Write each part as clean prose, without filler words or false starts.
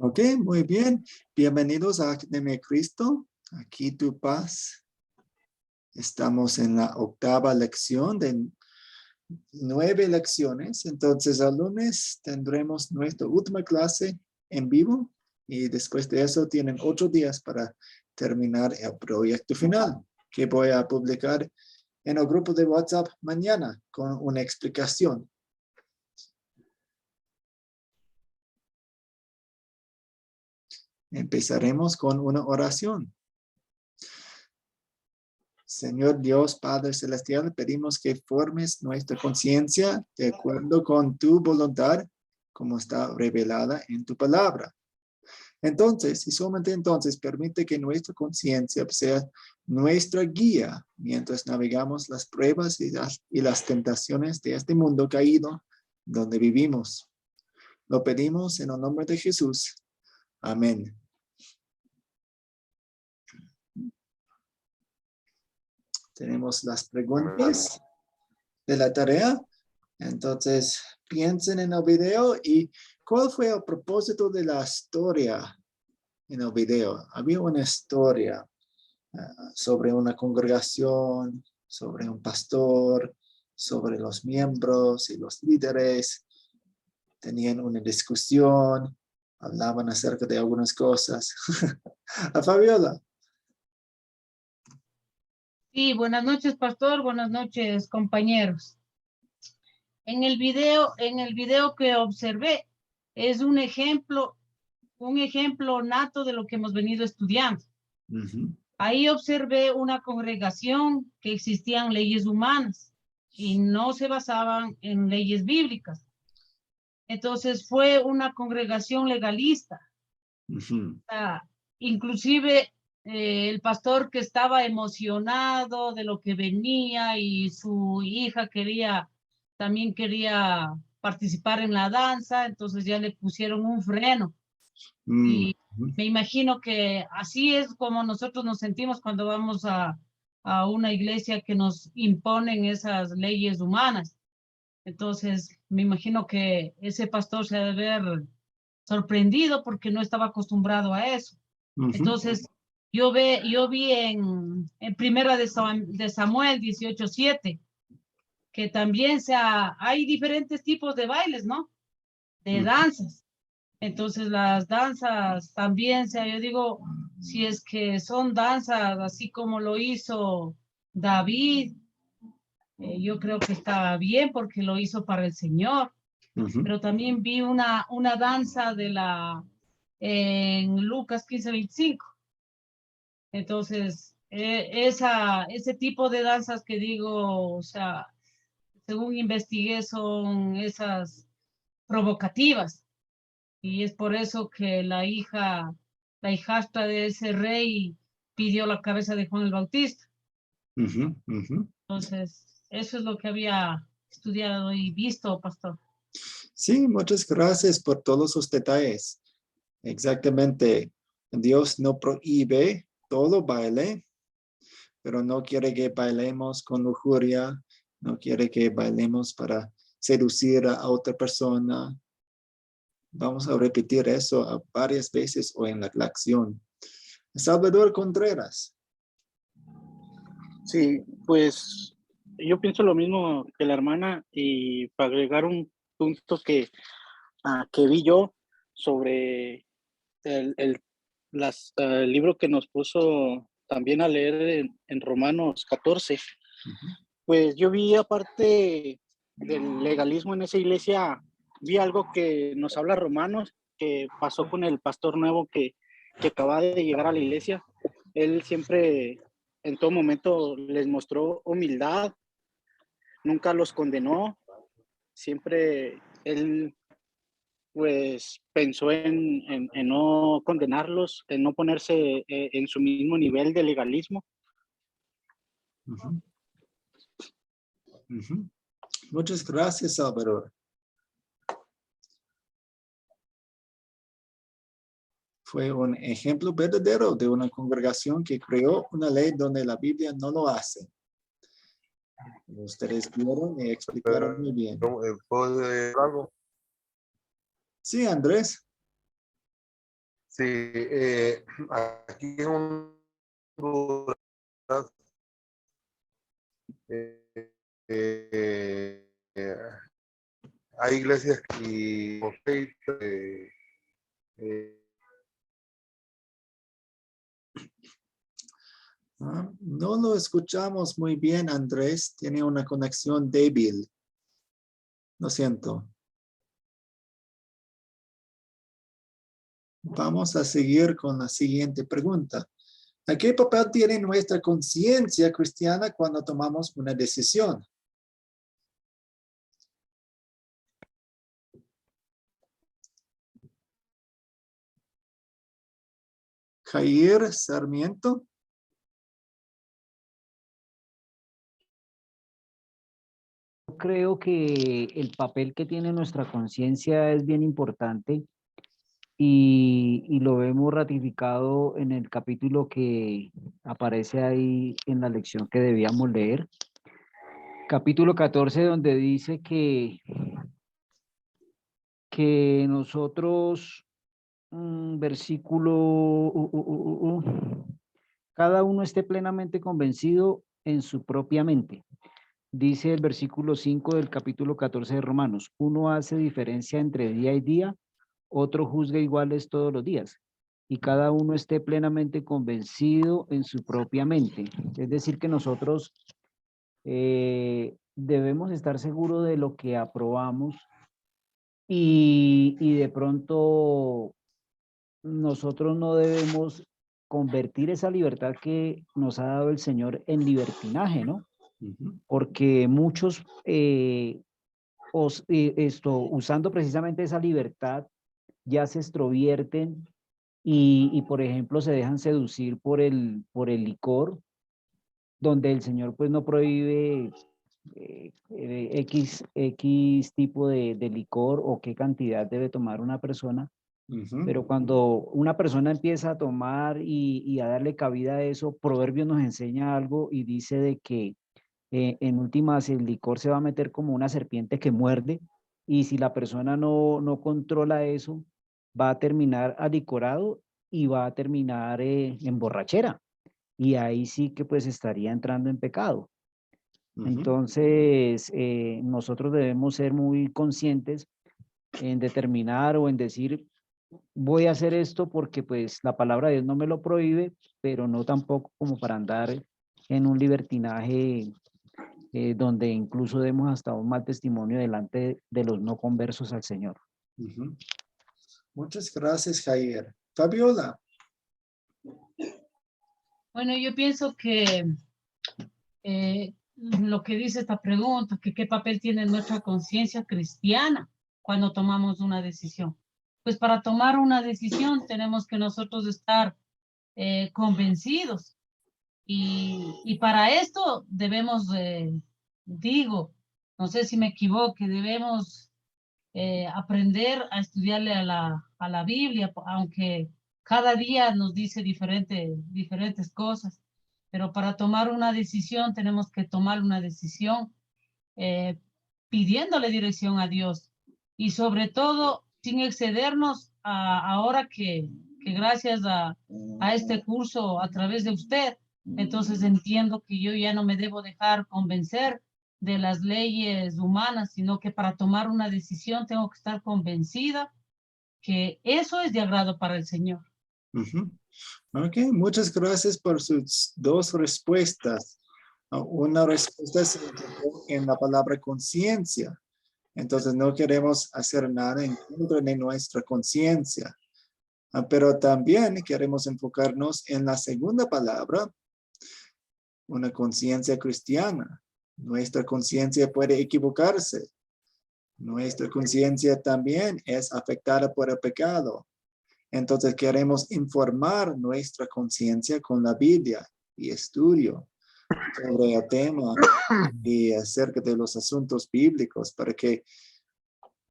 Ok, muy bien. Bienvenidos a Academia de Cristo. Aquí tu paz. Estamos en la 8ª lección de 9 lecciones. Entonces, el lunes tendremos nuestra última clase en vivo y después de eso tienen 8 días para terminar el proyecto final que voy a publicar en el grupo de WhatsApp mañana con una explicación. Empezaremos con una oración. Señor Dios Padre Celestial, pedimos que formes nuestra conciencia de acuerdo con tu voluntad, como está revelada en tu palabra. Entonces, y solamente entonces, permite que nuestra conciencia sea nuestra guía mientras navegamos las pruebas y las tentaciones de este mundo caído donde vivimos. Lo pedimos en el nombre de Jesús. Amén. Tenemos las preguntas de la tarea. Entonces, piensen en el video y ¿cuál fue el propósito de la historia en el video? Había una historia sobre una congregación, sobre un pastor, sobre los miembros y los líderes. Tenían una discusión, hablaban acerca de algunas cosas. A Fabiola. Sí, buenas noches, pastor. Buenas noches, compañeros. En el video que observé, es un ejemplo nato de lo que hemos venido estudiando. Ahí observé una congregación que existían leyes humanas y no se basaban en leyes bíblicas. Entonces fue una congregación legalista. Inclusive el pastor que estaba emocionado de lo que venía y su hija también quería participar en la danza, entonces ya le pusieron un freno. Y me imagino que así es como nosotros nos sentimos cuando vamos a una iglesia que nos imponen esas leyes humanas. Entonces, me imagino que ese pastor se debe haber sorprendido porque no estaba acostumbrado a eso. Entonces, yo vi en Primera de Samuel 18:7 que también hay diferentes tipos de bailes, ¿no? De danzas. Entonces, las danzas también, yo digo, si es que son danzas así como lo hizo David, yo creo que está bien porque lo hizo para el Señor. Pero también vi una danza en Lucas 15:25. Entonces, ese tipo de danzas que digo, o sea, según investigué, son esas provocativas. Y es por eso que la hijastra de ese rey pidió la cabeza de Juan el Bautista. Entonces, eso es lo que había estudiado y visto, pastor. Sí, muchas gracias por todos los detalles. Exactamente. Dios no prohíbe todo baile, pero no quiere que bailemos con lujuria, no quiere que bailemos para seducir a otra persona. Vamos a repetir eso varias veces hoy en la lección. Salvador Contreras. Sí, pues yo pienso lo mismo que la hermana y para agregar un punto que vi yo sobre el libro que nos puso también a leer en Romanos 14, pues yo vi aparte del legalismo en esa iglesia, vi algo que nos habla Romanos, que pasó con el pastor nuevo que acaba de llegar a la iglesia. Él siempre, en todo momento, les mostró humildad, nunca los condenó, siempre él pues pensó en no condenarlos, en no ponerse en su mismo nivel de legalismo. Muchas gracias, Salvador. Fue un ejemplo verdadero de una congregación que creó una ley donde la Biblia no lo hace. Ustedes vieron y explicaron muy bien. ¿Puedo decir algo? Sí, Andrés. Sí, aquí en Honduras, eh, hay iglesias y no lo escuchamos muy bien, Andrés. Tiene una conexión débil. Lo siento. Vamos a seguir con la siguiente pregunta. ¿A qué papel tiene nuestra conciencia cristiana cuando tomamos una decisión? Jair Sarmiento. Creo que el papel que tiene nuestra conciencia es bien importante y lo vemos ratificado en el capítulo que aparece ahí en la lección que debíamos leer. Capítulo 14, donde dice que nosotros, versículo, cada uno esté plenamente convencido en su propia mente. Dice el versículo 5 del capítulo 14 de Romanos, uno hace diferencia entre día y día, otro juzga iguales todos los días, y cada uno esté plenamente convencido en su propia mente. Es decir, que nosotros debemos estar seguros de lo que aprobamos y de pronto nosotros no debemos convertir esa libertad que nos ha dado el Señor en libertinaje, ¿no? Porque muchos usando precisamente esa libertad ya se extrovierten y, por ejemplo, se dejan seducir por el licor, donde el Señor pues no prohíbe X tipo de licor o qué cantidad debe tomar una persona, pero cuando una persona empieza a tomar y a darle cabida a eso, Proverbios nos enseña algo y dice de que en últimas el licor se va a meter como una serpiente que muerde y si la persona no controla eso, va a terminar alicorado y va a terminar en borrachera y ahí sí que pues estaría entrando en pecado. Entonces, nosotros debemos ser muy conscientes en determinar o en decir, voy a hacer esto porque pues la palabra de Dios no me lo prohíbe, pero no tampoco como para andar en un libertinaje donde incluso demos hasta un mal testimonio delante de los no conversos al Señor. Muchas gracias, Jair. Fabiola. Bueno, yo pienso que lo que dice esta pregunta, que qué papel tiene nuestra conciencia cristiana cuando tomamos una decisión. Pues para tomar una decisión tenemos que nosotros estar convencidos y para esto debemos, digo, no sé si me equivoque, debemos aprender a estudiarle a la Biblia, aunque cada día nos dice diferentes cosas, pero para tomar una decisión tenemos que tomar una decisión eh, pidiéndole dirección a Dios y sobre todo sin excedernos ahora que gracias a este curso a través de usted, entonces entiendo que yo ya no me debo dejar convencer de las leyes humanas, sino que para tomar una decisión tengo que estar convencida que eso es de agrado para el Señor. Ok, muchas gracias por sus dos respuestas. Una respuesta se enfocó en la palabra conciencia. Entonces no queremos hacer nada en contra de nuestra conciencia. Pero también queremos enfocarnos en la segunda palabra, una conciencia cristiana. Nuestra conciencia puede equivocarse. Nuestra conciencia también es afectada por el pecado. Entonces queremos informar nuestra conciencia con la Biblia y estudio sobre el tema y acerca de los asuntos bíblicos para que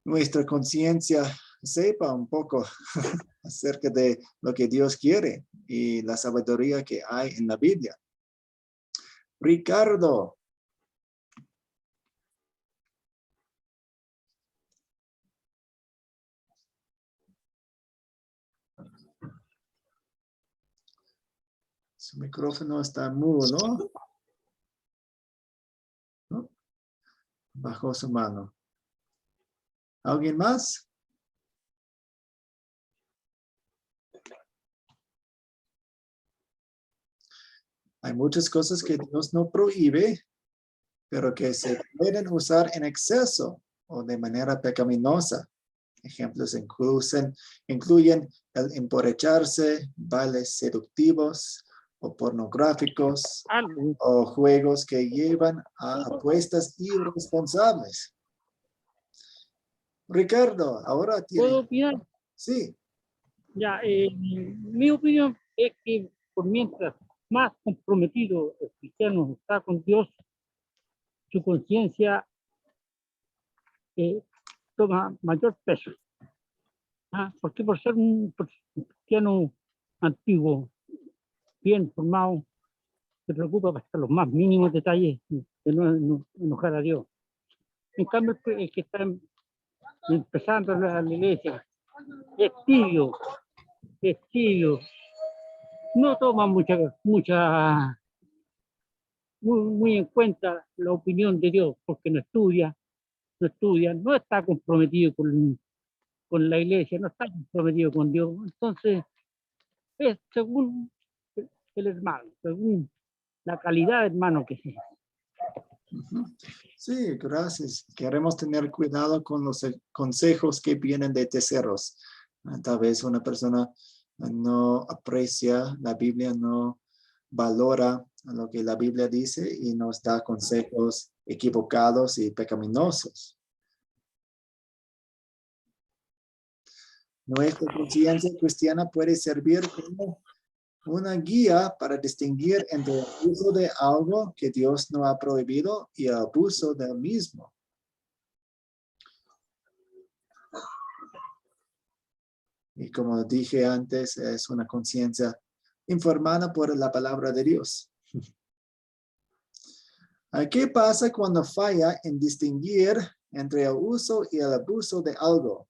nuestra conciencia sepa un poco acerca de lo que Dios quiere y la sabiduría que hay en la Biblia. Ricardo. Su micrófono está mudo, ¿no? ¿No? Bajó su mano. ¿Alguien más? Hay muchas cosas que Dios no prohíbe, pero que se pueden usar en exceso o de manera pecaminosa. Ejemplos incluyen el emborracharse, bailes seductivos o pornográficos, o juegos que llevan a apuestas irresponsables. Ricardo, ahora tiene... ¿Puedo opinar? Sí. Ya, mi opinión es que por mientras más comprometido el cristiano está con Dios, su conciencia toma mayor peso. Porque por ser un cristiano antiguo, bien formado, se preocupa hasta los más mínimos detalles de no enojar a Dios. En cambio, el que está empezando a la iglesia es tibio, no toma muy en cuenta la opinión de Dios, porque no estudia, no está comprometido con la iglesia, no está comprometido con Dios. Entonces, es según el hermano, según la calidad de hermano que sea. Sí, gracias. Queremos tener cuidado con los consejos que vienen de terceros. Tal vez una persona no aprecia la Biblia, no valora lo que la Biblia dice y nos da consejos equivocados y pecaminosos. Nuestra conciencia cristiana puede servir como una guía para distinguir entre el uso de algo que Dios no ha prohibido y el abuso del mismo. Y como dije antes, es una conciencia informada por la palabra de Dios. ¿Qué pasa cuando falla en distinguir entre el uso y el abuso de algo?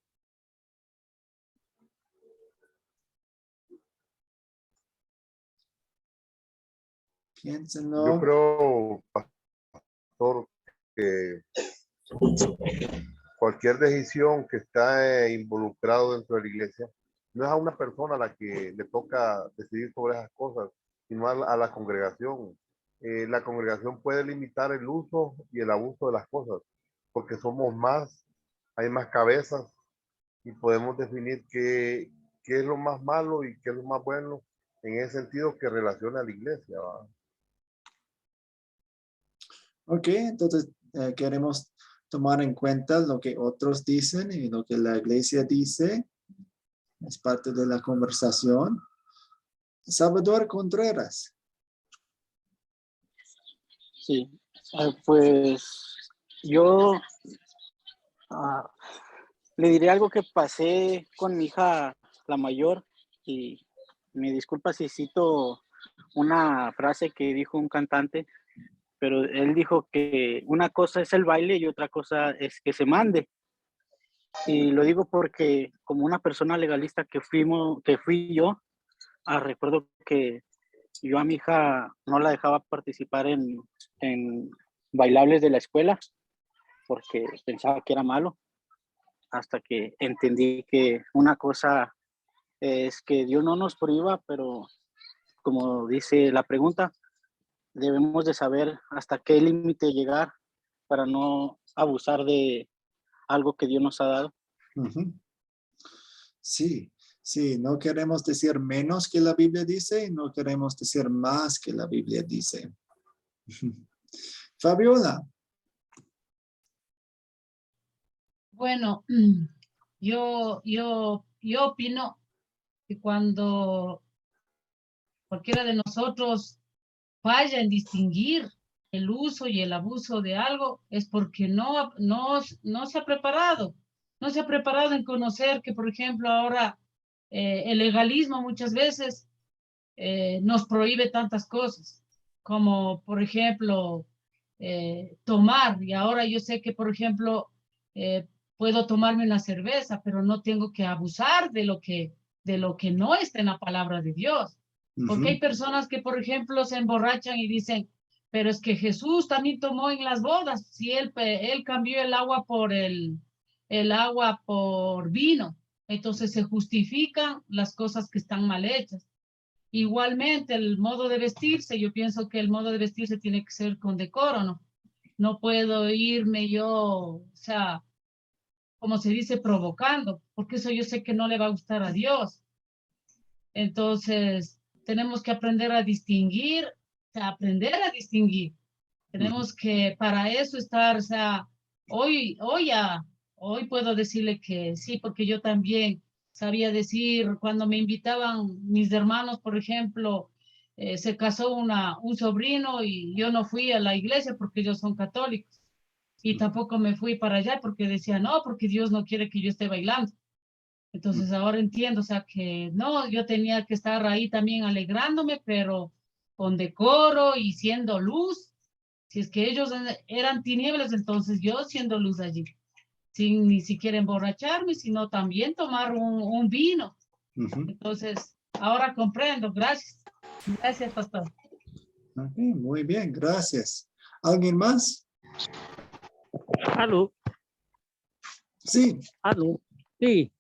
Piénsenlo. Yo creo, pastor, que cualquier decisión que está involucrado dentro de la iglesia, no es a una persona a la que le toca decidir sobre esas cosas, sino a la congregación. La congregación puede limitar el uso y el abuso de las cosas, porque somos más, hay más cabezas y podemos definir qué es lo más malo y qué es lo más bueno en ese sentido que relaciona a la iglesia, ¿verdad? Ok, entonces queremos tomar en cuenta lo que otros dicen y lo que la iglesia dice. Es parte de la conversación. Salvador Contreras. Sí, pues yo le diré algo que pasé con mi hija, la mayor, y me disculpa si cito una frase que dijo un cantante, pero él dijo que una cosa es el baile y otra cosa es que se mande. Y lo digo porque como una persona legalista que fui yo, recuerdo que yo a mi hija no la dejaba participar en bailables de la escuela porque pensaba que era malo, hasta que entendí que una cosa es que Dios no nos prohíba, pero como dice la pregunta, debemos de saber hasta qué límite llegar para no abusar de algo que Dios nos ha dado. Sí, sí, no queremos decir menos que la Biblia dice y no queremos decir más que la Biblia dice. Fabiola. Bueno, yo opino que cuando cualquiera de nosotros falla en distinguir el uso y el abuso de algo, es porque no se ha preparado. No se ha preparado en conocer que, por ejemplo, ahora el legalismo muchas veces nos prohíbe tantas cosas, como, por ejemplo, tomar. Y ahora yo sé que, por ejemplo, puedo tomarme una cerveza, pero no tengo que abusar de lo que no está en la palabra de Dios. Porque hay personas que, por ejemplo, se emborrachan y dicen, pero es que Jesús también tomó en las bodas. Si él cambió el agua por el agua por vino. Entonces se justifican las cosas que están mal hechas. Igualmente, el modo de vestirse, yo pienso que el modo de vestirse tiene que ser con decoro, ¿no? No puedo irme yo, o sea, como se dice, provocando, porque eso yo sé que no le va a gustar a Dios. Entonces, tenemos que aprender a distinguir, o sea, aprender a distinguir. Tenemos que, para eso estar, o sea, hoy puedo decirle que sí, porque yo también sabía decir, cuando me invitaban mis hermanos, por ejemplo, se casó un sobrino y yo no fui a la iglesia porque ellos son católicos. Y tampoco me fui para allá porque decía, no, porque Dios no quiere que yo esté bailando. Entonces ahora entiendo, o sea, que no, yo tenía que estar ahí también alegrándome, pero con decoro y siendo luz. Si es que ellos eran tinieblas, entonces yo siendo luz allí, sin ni siquiera emborracharme, sino también tomar un vino. Entonces, ahora comprendo. Gracias. Gracias, pastor. Ok, muy bien, gracias. ¿Alguien más? Aló, Sí. aló. Sí,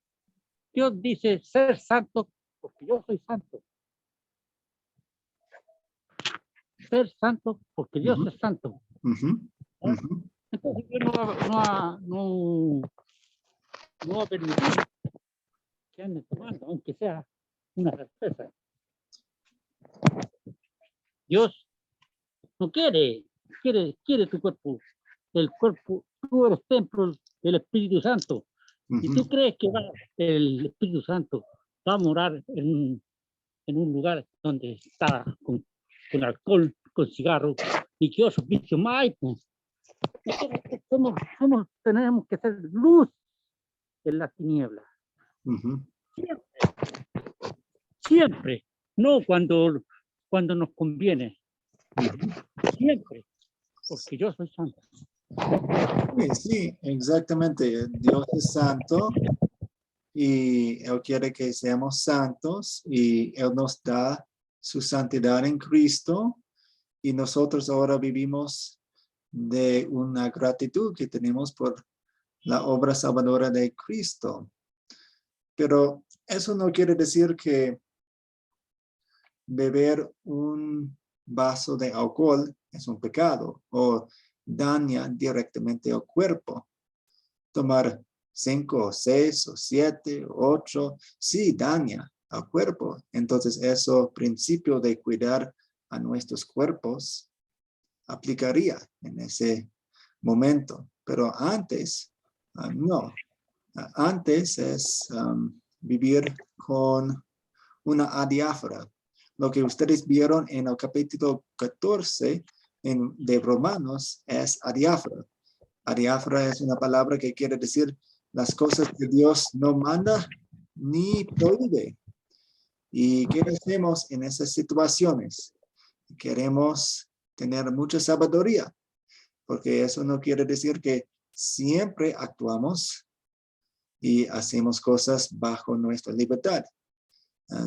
Dios dice ser santo porque yo soy santo. Ser santo porque Dios es santo. Entonces yo no va a permitir que anden tomando, aunque sea una cerveza. Dios no quiere tu cuerpo. El cuerpo, tú eres templo del Espíritu Santo. Y tú crees que el Espíritu Santo va a morar en un lugar donde está con alcohol, con cigarros y que otros vicios más hay, pues. Tenemos que ser luz en las tinieblas. Siempre, no cuando nos conviene. Siempre, porque yo soy santo. Sí, exactamente. Dios es santo y Él quiere que seamos santos y Él nos da su santidad en Cristo y nosotros ahora vivimos de una gratitud que tenemos por la obra salvadora de Cristo. Pero eso no quiere decir que beber un vaso de alcohol es un pecado o daña directamente al cuerpo. Tomar 5, 6, 7, 8, sí daña al cuerpo. Entonces, eso principio de cuidar a nuestros cuerpos aplicaría en ese momento. Pero antes, no. Antes es vivir con una adiáfora. Lo que ustedes vieron en el capítulo 14 de Romanos es adiáfora. Adiáfora es una palabra que quiere decir las cosas que Dios no manda ni prohíbe. ¿Y qué hacemos en esas situaciones? Queremos tener mucha sabiduría, porque eso no quiere decir que siempre actuamos y hacemos cosas bajo nuestra libertad.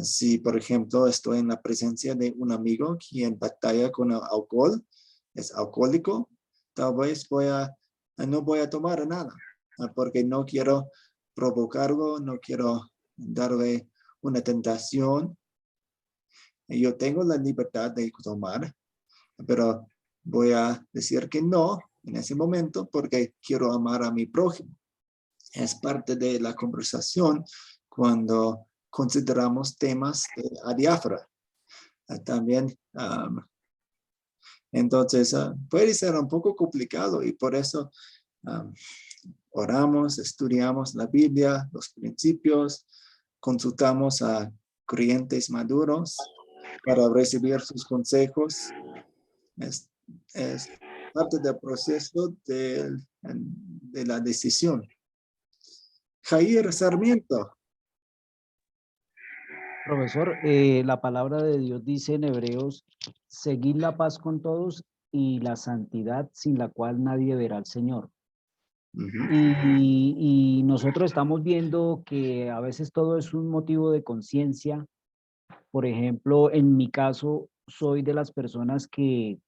Si, por ejemplo, estoy en la presencia de un amigo quien batalla con el alcohol, es alcohólico, tal vez no voy a tomar nada, porque no quiero provocarlo, no quiero darle una tentación. Yo tengo la libertad de tomar, pero voy a decir que no en ese momento porque quiero amar a mi prójimo. Es parte de la conversación cuando consideramos temas de adiáfora. También, entonces, puede ser un poco complicado y por eso oramos, estudiamos la Biblia, los principios, consultamos a creyentes maduros para recibir sus consejos. Es parte del proceso de la decisión. Jair Sarmiento. Profesor, la palabra de Dios dice en Hebreos, seguid la paz con todos y la santidad sin la cual nadie verá al Señor. Y nosotros estamos viendo que a veces todo es un motivo de conciencia Por ejemplo, en mi caso, soy de las personas que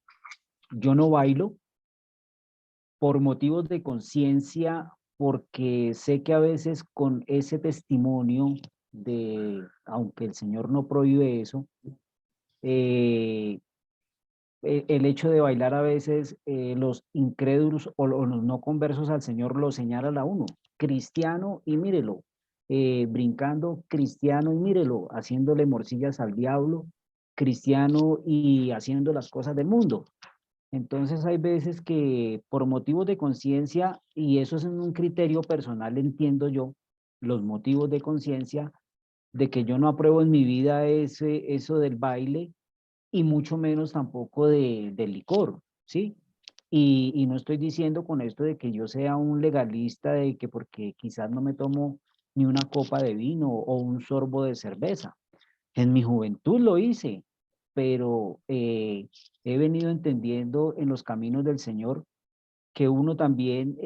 yo no bailo por motivos de conciencia, porque sé que a veces con ese testimonio de, aunque el Señor no prohíbe eso, el hecho de bailar a veces los incrédulos o los no conversos al Señor lo señalan a uno, cristiano y mírelo, brincando, cristiano y mírelo, haciéndole morcillas al diablo, cristiano y haciendo las cosas del mundo. Entonces hay veces que por motivos de conciencia, y eso es en un criterio personal, entiendo yo, los motivos de conciencia, de que yo no apruebo en mi vida eso del baile, y mucho menos tampoco del licor, ¿sí? Y no estoy diciendo con esto de que yo sea un legalista, de que porque quizás no me tomo ni una copa de vino o un sorbo de cerveza. En mi juventud lo hice, pero he venido entendiendo en los caminos del Señor que uno también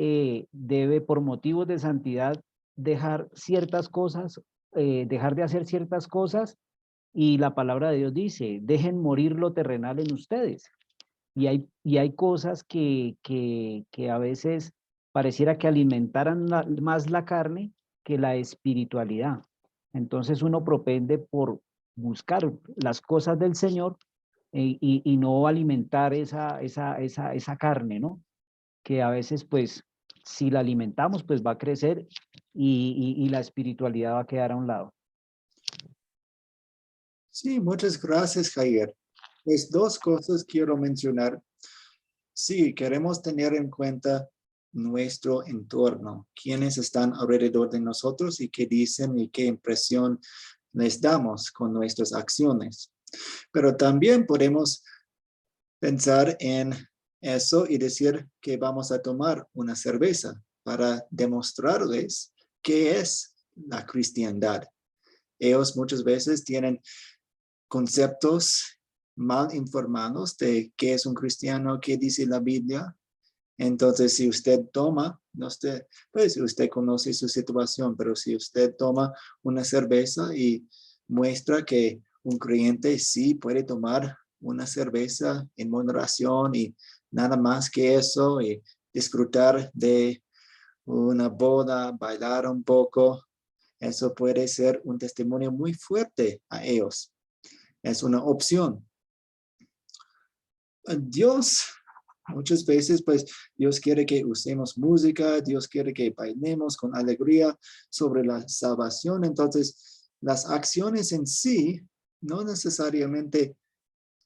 debe, por motivos de santidad, dejar ciertas cosas, dejar de hacer ciertas cosas, y la palabra de Dios dice, dejen morir lo terrenal en ustedes. Y hay cosas que a veces pareciera que alimentaran más la carne que la espiritualidad. Entonces uno propende por buscar las cosas del Señor y no alimentar esa carne, ¿no? Que a veces, pues, si la alimentamos, pues va a crecer y la espiritualidad va a quedar a un lado. Sí, muchas gracias, Jair. Pues dos cosas quiero mencionar. Sí, queremos tener en cuenta nuestro entorno, quiénes están alrededor de nosotros y qué dicen y qué impresión les damos con nuestras acciones. Pero también podemos pensar en eso y decir que vamos a tomar una cerveza para demostrarles qué es la cristiandad. Ellos muchas veces tienen conceptos mal informados de qué es un cristiano, qué dice la Biblia. Entonces, si usted toma, no sé, pues usted conoce su situación, pero si usted toma una cerveza y muestra que un creyente sí puede tomar una cerveza en moderación y nada más que eso, y disfrutar de una boda, bailar un poco, eso puede ser un testimonio muy fuerte a ellos. Es una opción. Dios, muchas veces, pues, Dios quiere que usemos música, Dios quiere que bailemos con alegría sobre la salvación. Entonces, las acciones en sí no necesariamente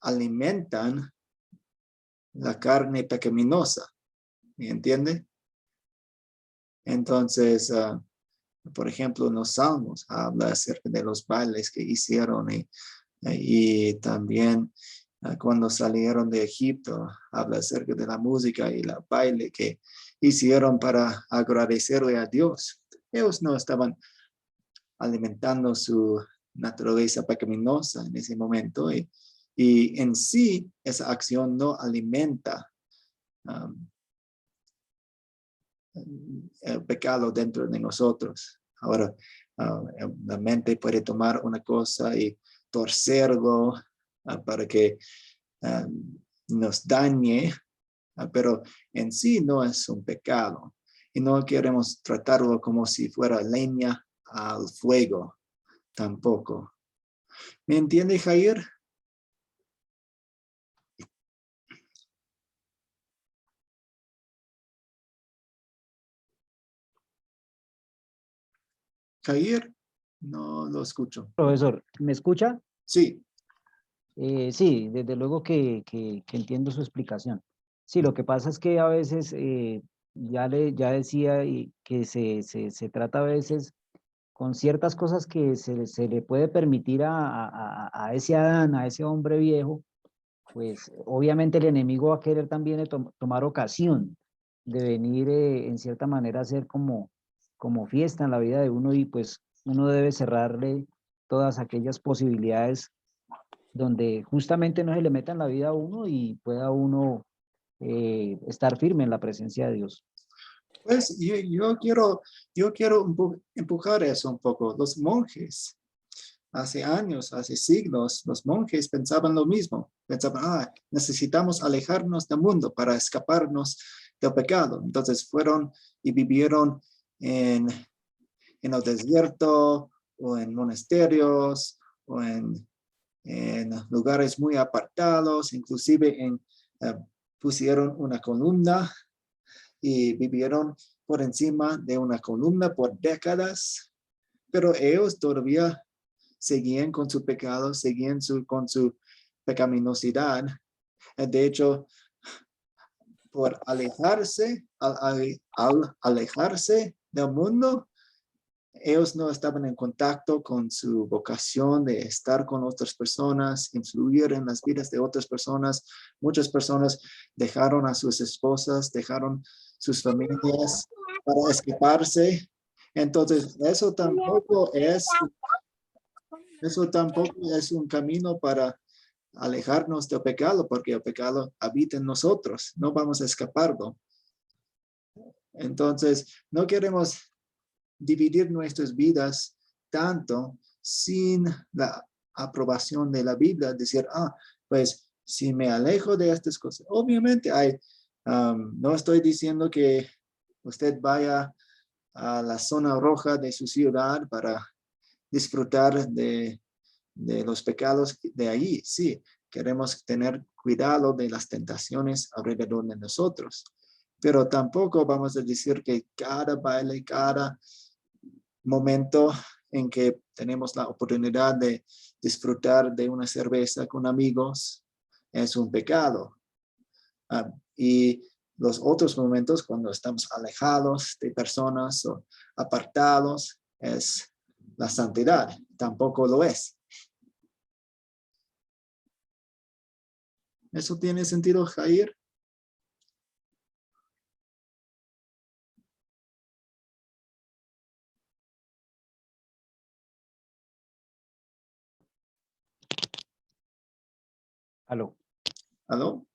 alimentan la carne pecaminosa. ¿Me entiende? Entonces, por ejemplo, en los Salmos habla acerca de los bailes que hicieron y también cuando salieron de Egipto, habla acerca de la música y el baile que hicieron para agradecerle a Dios. Ellos no estaban alimentando su naturaleza pecaminosa en ese momento y en sí esa acción no alimenta el pecado dentro de nosotros. Ahora, la mente puede tomar una cosa y torcerlo para que nos dañe, pero en sí no es un pecado. Y no queremos tratarlo como si fuera leña al fuego, tampoco. ¿Me entiende, Jair? Jair, no lo escucho. Profesor, ¿me escucha? Sí. Sí, desde luego que entiendo su explicación. Sí, lo que pasa es que a veces, ya decía que se trata a veces con ciertas cosas que se le puede permitir a ese Adán, a ese hombre viejo, pues obviamente el enemigo va a querer también tomar ocasión de venir en cierta manera a hacer como fiesta en la vida de uno, y pues uno debe cerrarle todas aquellas posibilidades donde justamente no se le meta en la vida a uno y pueda uno estar firme en la presencia de Dios. Pues yo quiero empujar eso un poco. Los monjes hace años, hace siglos, los monjes pensaban lo mismo. Pensaban, necesitamos alejarnos del mundo para escaparnos del pecado. Entonces fueron y vivieron en el desierto o en monasterios o en lugares muy apartados, inclusive pusieron una columna y vivieron por encima de una columna por décadas, pero ellos todavía seguían con su pecado, seguían con su pecaminosidad. De hecho, por alejarse, al alejarse del mundo, ellos no estaban en contacto con su vocación de estar con otras personas, influir en las vidas de otras personas. Muchas personas dejaron a sus esposas, dejaron sus familias para escaparse. Entonces, eso tampoco es un camino para alejarnos del pecado, porque el pecado habita en nosotros. No vamos a escaparlo. Entonces, no queremos dividir nuestras vidas tanto sin la aprobación de la Biblia, decir, pues si me alejo de estas cosas, obviamente no estoy diciendo que usted vaya a la zona roja de su ciudad para disfrutar de los pecados de allí. Sí, queremos tener cuidado de las tentaciones alrededor de nosotros, pero tampoco vamos a decir que cada baile, cada momento en que tenemos la oportunidad de disfrutar de una cerveza con amigos es un pecado. Y los otros momentos cuando estamos alejados de personas o apartados es la santidad. Tampoco lo es. ¿Eso tiene sentido, Jair? ¿Aló? ¿Aló?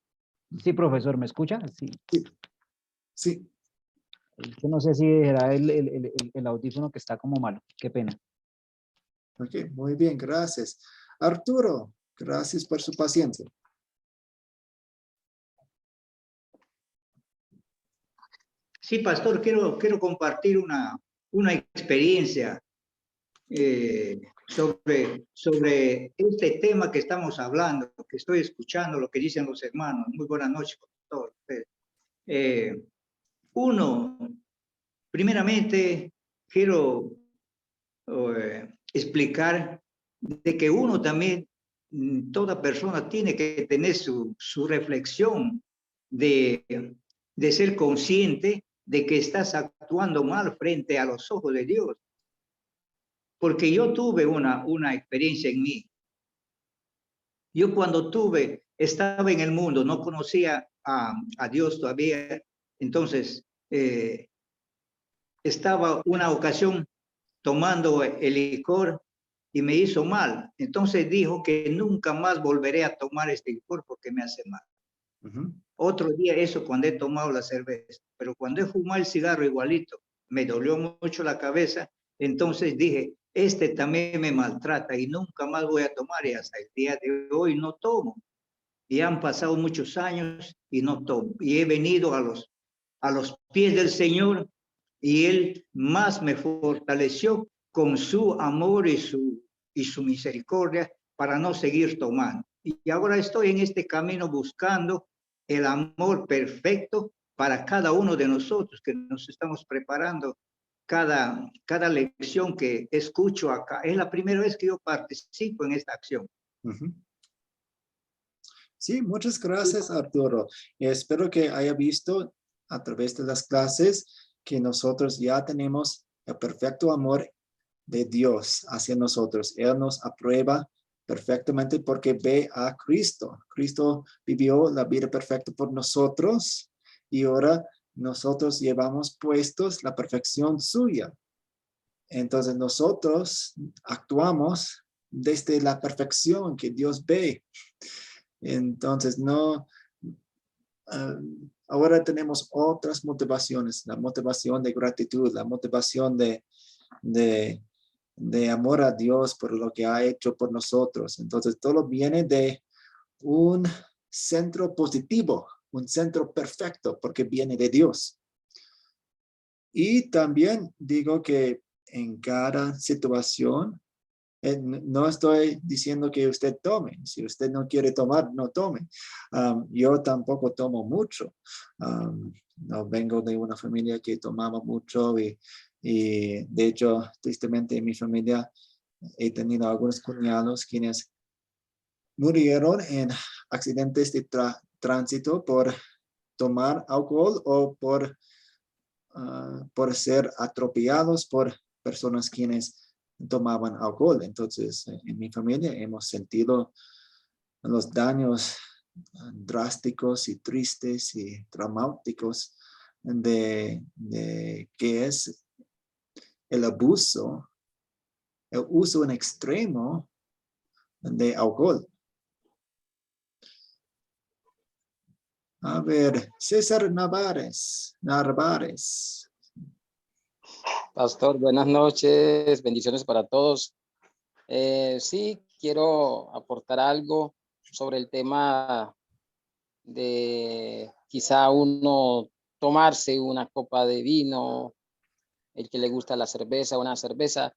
Sí, profesor, ¿me escucha? Sí. Sí. Yo no sé si era el audífono que está como malo. Qué pena. Ok, muy bien, gracias. Arturo, gracias por su paciencia. Sí, pastor, quiero compartir una experiencia sobre este tema que estamos hablando, que estoy escuchando lo que dicen los hermanos. Muy buenas noches con todos ustedes. Primeramente, quiero explicar de que uno también, toda persona tiene que tener su reflexión de ser consciente de que estás actuando mal frente a los ojos de Dios. Porque yo tuve una experiencia en mí. Yo cuando estaba en el mundo, no conocía a Dios todavía, entonces estaba una ocasión tomando el licor y me hizo mal. Entonces dijo que nunca más volveré a tomar este licor porque me hace mal. Otro día eso cuando he tomado la cerveza, pero cuando he fumado el cigarro igualito, me dolió mucho la cabeza, entonces dije, este también me maltrata y nunca más voy a tomar y hasta el día de hoy no tomo. Y han pasado muchos años y no tomo. Y he venido a los pies del Señor y Él más me fortaleció con su amor y su misericordia para no seguir tomando. Y ahora estoy en este camino buscando el amor perfecto para cada uno de nosotros que nos estamos preparando. Cada lección que escucho acá, es la primera vez que yo participo en esta acción. Sí, muchas gracias, Arturo. Espero que haya visto a través de las clases que nosotros ya tenemos el perfecto amor de Dios hacia nosotros. Él nos aprueba perfectamente porque ve a Cristo. Cristo vivió la vida perfecta por nosotros y ahora nosotros llevamos puestos la perfección suya. Entonces nosotros actuamos desde la perfección que Dios ve. Entonces ahora tenemos otras motivaciones, la motivación de gratitud, la motivación de de amor a Dios por lo que ha hecho por nosotros. Entonces, todo viene de un centro positivo, un centro perfecto, porque viene de Dios. Y también digo que en cada situación, no estoy diciendo que usted tome. Si usted no quiere tomar, no tome. Yo tampoco tomo mucho. No vengo de una familia que tomaba mucho y de hecho, tristemente en mi familia he tenido algunos cuñados quienes murieron en accidentes de tránsito por tomar alcohol o por ser atropellados por personas quienes tomaban alcohol. Entonces, en mi familia hemos sentido los daños drásticos y tristes y traumáticos de que es el abuso, el uso en extremo de alcohol. A ver, César Narváez. Pastor, buenas noches, bendiciones para todos. Sí, quiero aportar algo sobre el tema de quizá uno tomarse una copa de vino, el que le gusta la cerveza, una cerveza.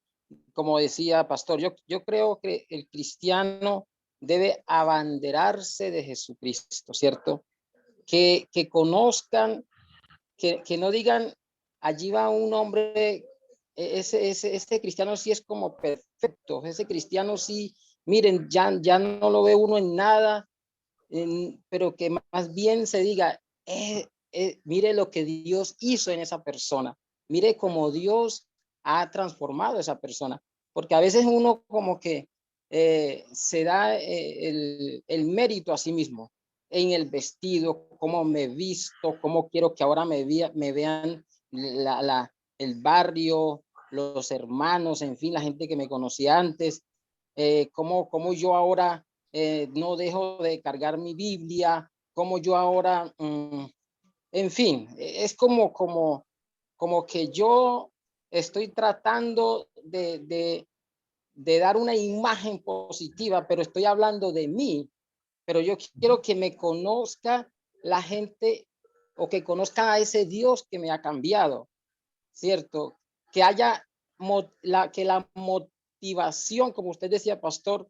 Como decía Pastor, yo creo que el cristiano debe abanderarse de Jesucristo, ¿cierto? Que conozcan, que no digan, allí va un hombre, este cristiano sí es como perfecto, ese cristiano sí, miren, ya no lo ve uno en nada, pero que más bien se diga, mire lo que Dios hizo en esa persona, mire cómo Dios ha transformado a esa persona, porque a veces uno como que se da el mérito a sí mismo en el vestido, cómo me visto, cómo quiero que ahora me vean el barrio, los hermanos, en fin, la gente que me conocía antes, cómo yo ahora no dejo de cargar mi Biblia, cómo yo ahora, en fin, es como que yo estoy tratando de dar una imagen positiva, pero estoy hablando de mí. Pero yo quiero que me conozca la gente o que conozca a ese Dios que me ha cambiado, ¿cierto? Que haya que la motivación, como usted decía, Pastor,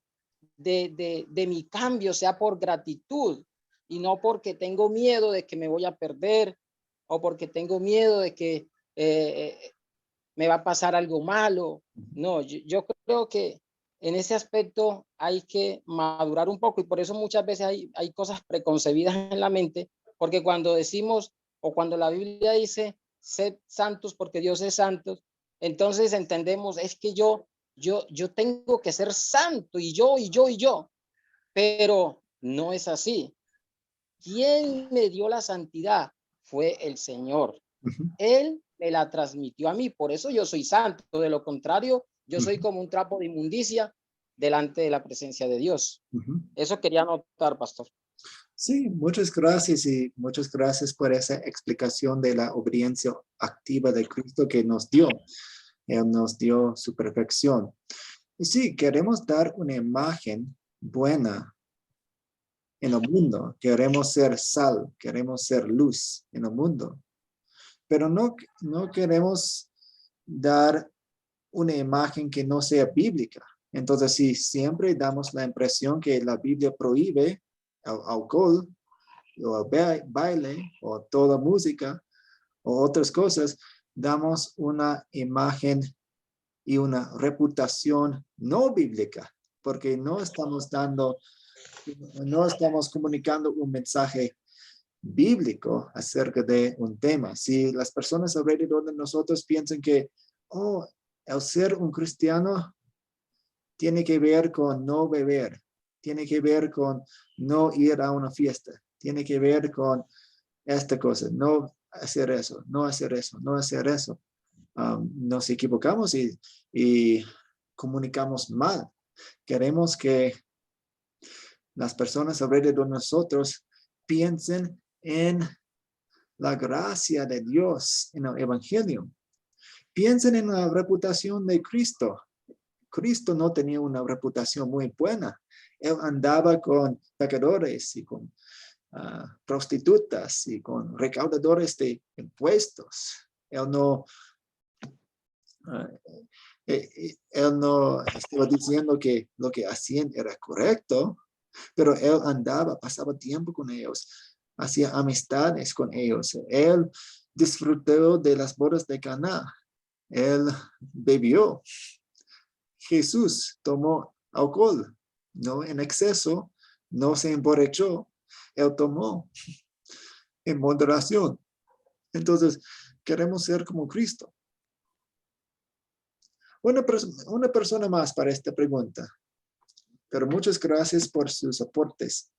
de mi cambio sea por gratitud y no porque tengo miedo de que me voy a perder o porque tengo miedo de que me va a pasar algo malo. No, yo creo que en ese aspecto hay que madurar un poco y por eso muchas veces hay cosas preconcebidas en la mente, porque cuando decimos o cuando la Biblia dice sed santos porque Dios es santo, entonces entendemos es que yo tengo que ser santo y yo, pero no es así. ¿Quién me dio la santidad? Fue el Señor. Él me la transmitió a mí, por eso yo soy santo. De lo contrario, yo soy como un trapo de inmundicia delante de la presencia de Dios. Eso quería anotar, Pastor. Sí, muchas gracias y muchas gracias por esa explicación de la obediencia activa de Cristo que nos dio. Él nos dio su perfección. Y sí, queremos dar una imagen buena en el mundo. Queremos ser sal, queremos ser luz en el mundo. Pero no queremos dar una imagen que no sea bíblica. Entonces, si siempre damos la impresión que la Biblia prohíbe el alcohol o el baile o toda música o otras cosas, damos una imagen y una reputación no bíblica, porque no estamos comunicando un mensaje bíblico acerca de un tema. Si las personas alrededor de nosotros piensan que, el ser un cristiano tiene que ver con no beber, tiene que ver con no ir a una fiesta, tiene que ver con esta cosa, no hacer eso, no hacer eso, no hacer eso. Nos equivocamos y comunicamos mal. Queremos que las personas alrededor de nosotros piensen en la gracia de Dios en el Evangelio. Piensen en la reputación de Cristo Cristo no tenía una reputación muy buena. Él andaba con pecadores y con prostitutas y con recaudadores de impuestos. Él no estaba diciendo que lo que hacían era correcto, pero él andaba, pasaba tiempo con ellos, hacía amistades con ellos. Él disfrutó de las bodas de Caná. Él bebió. Jesús tomó alcohol, no en exceso, no se emborrachó. Él tomó en moderación. Entonces, queremos ser como Cristo. Una persona más para esta pregunta. Pero muchas gracias por sus aportes.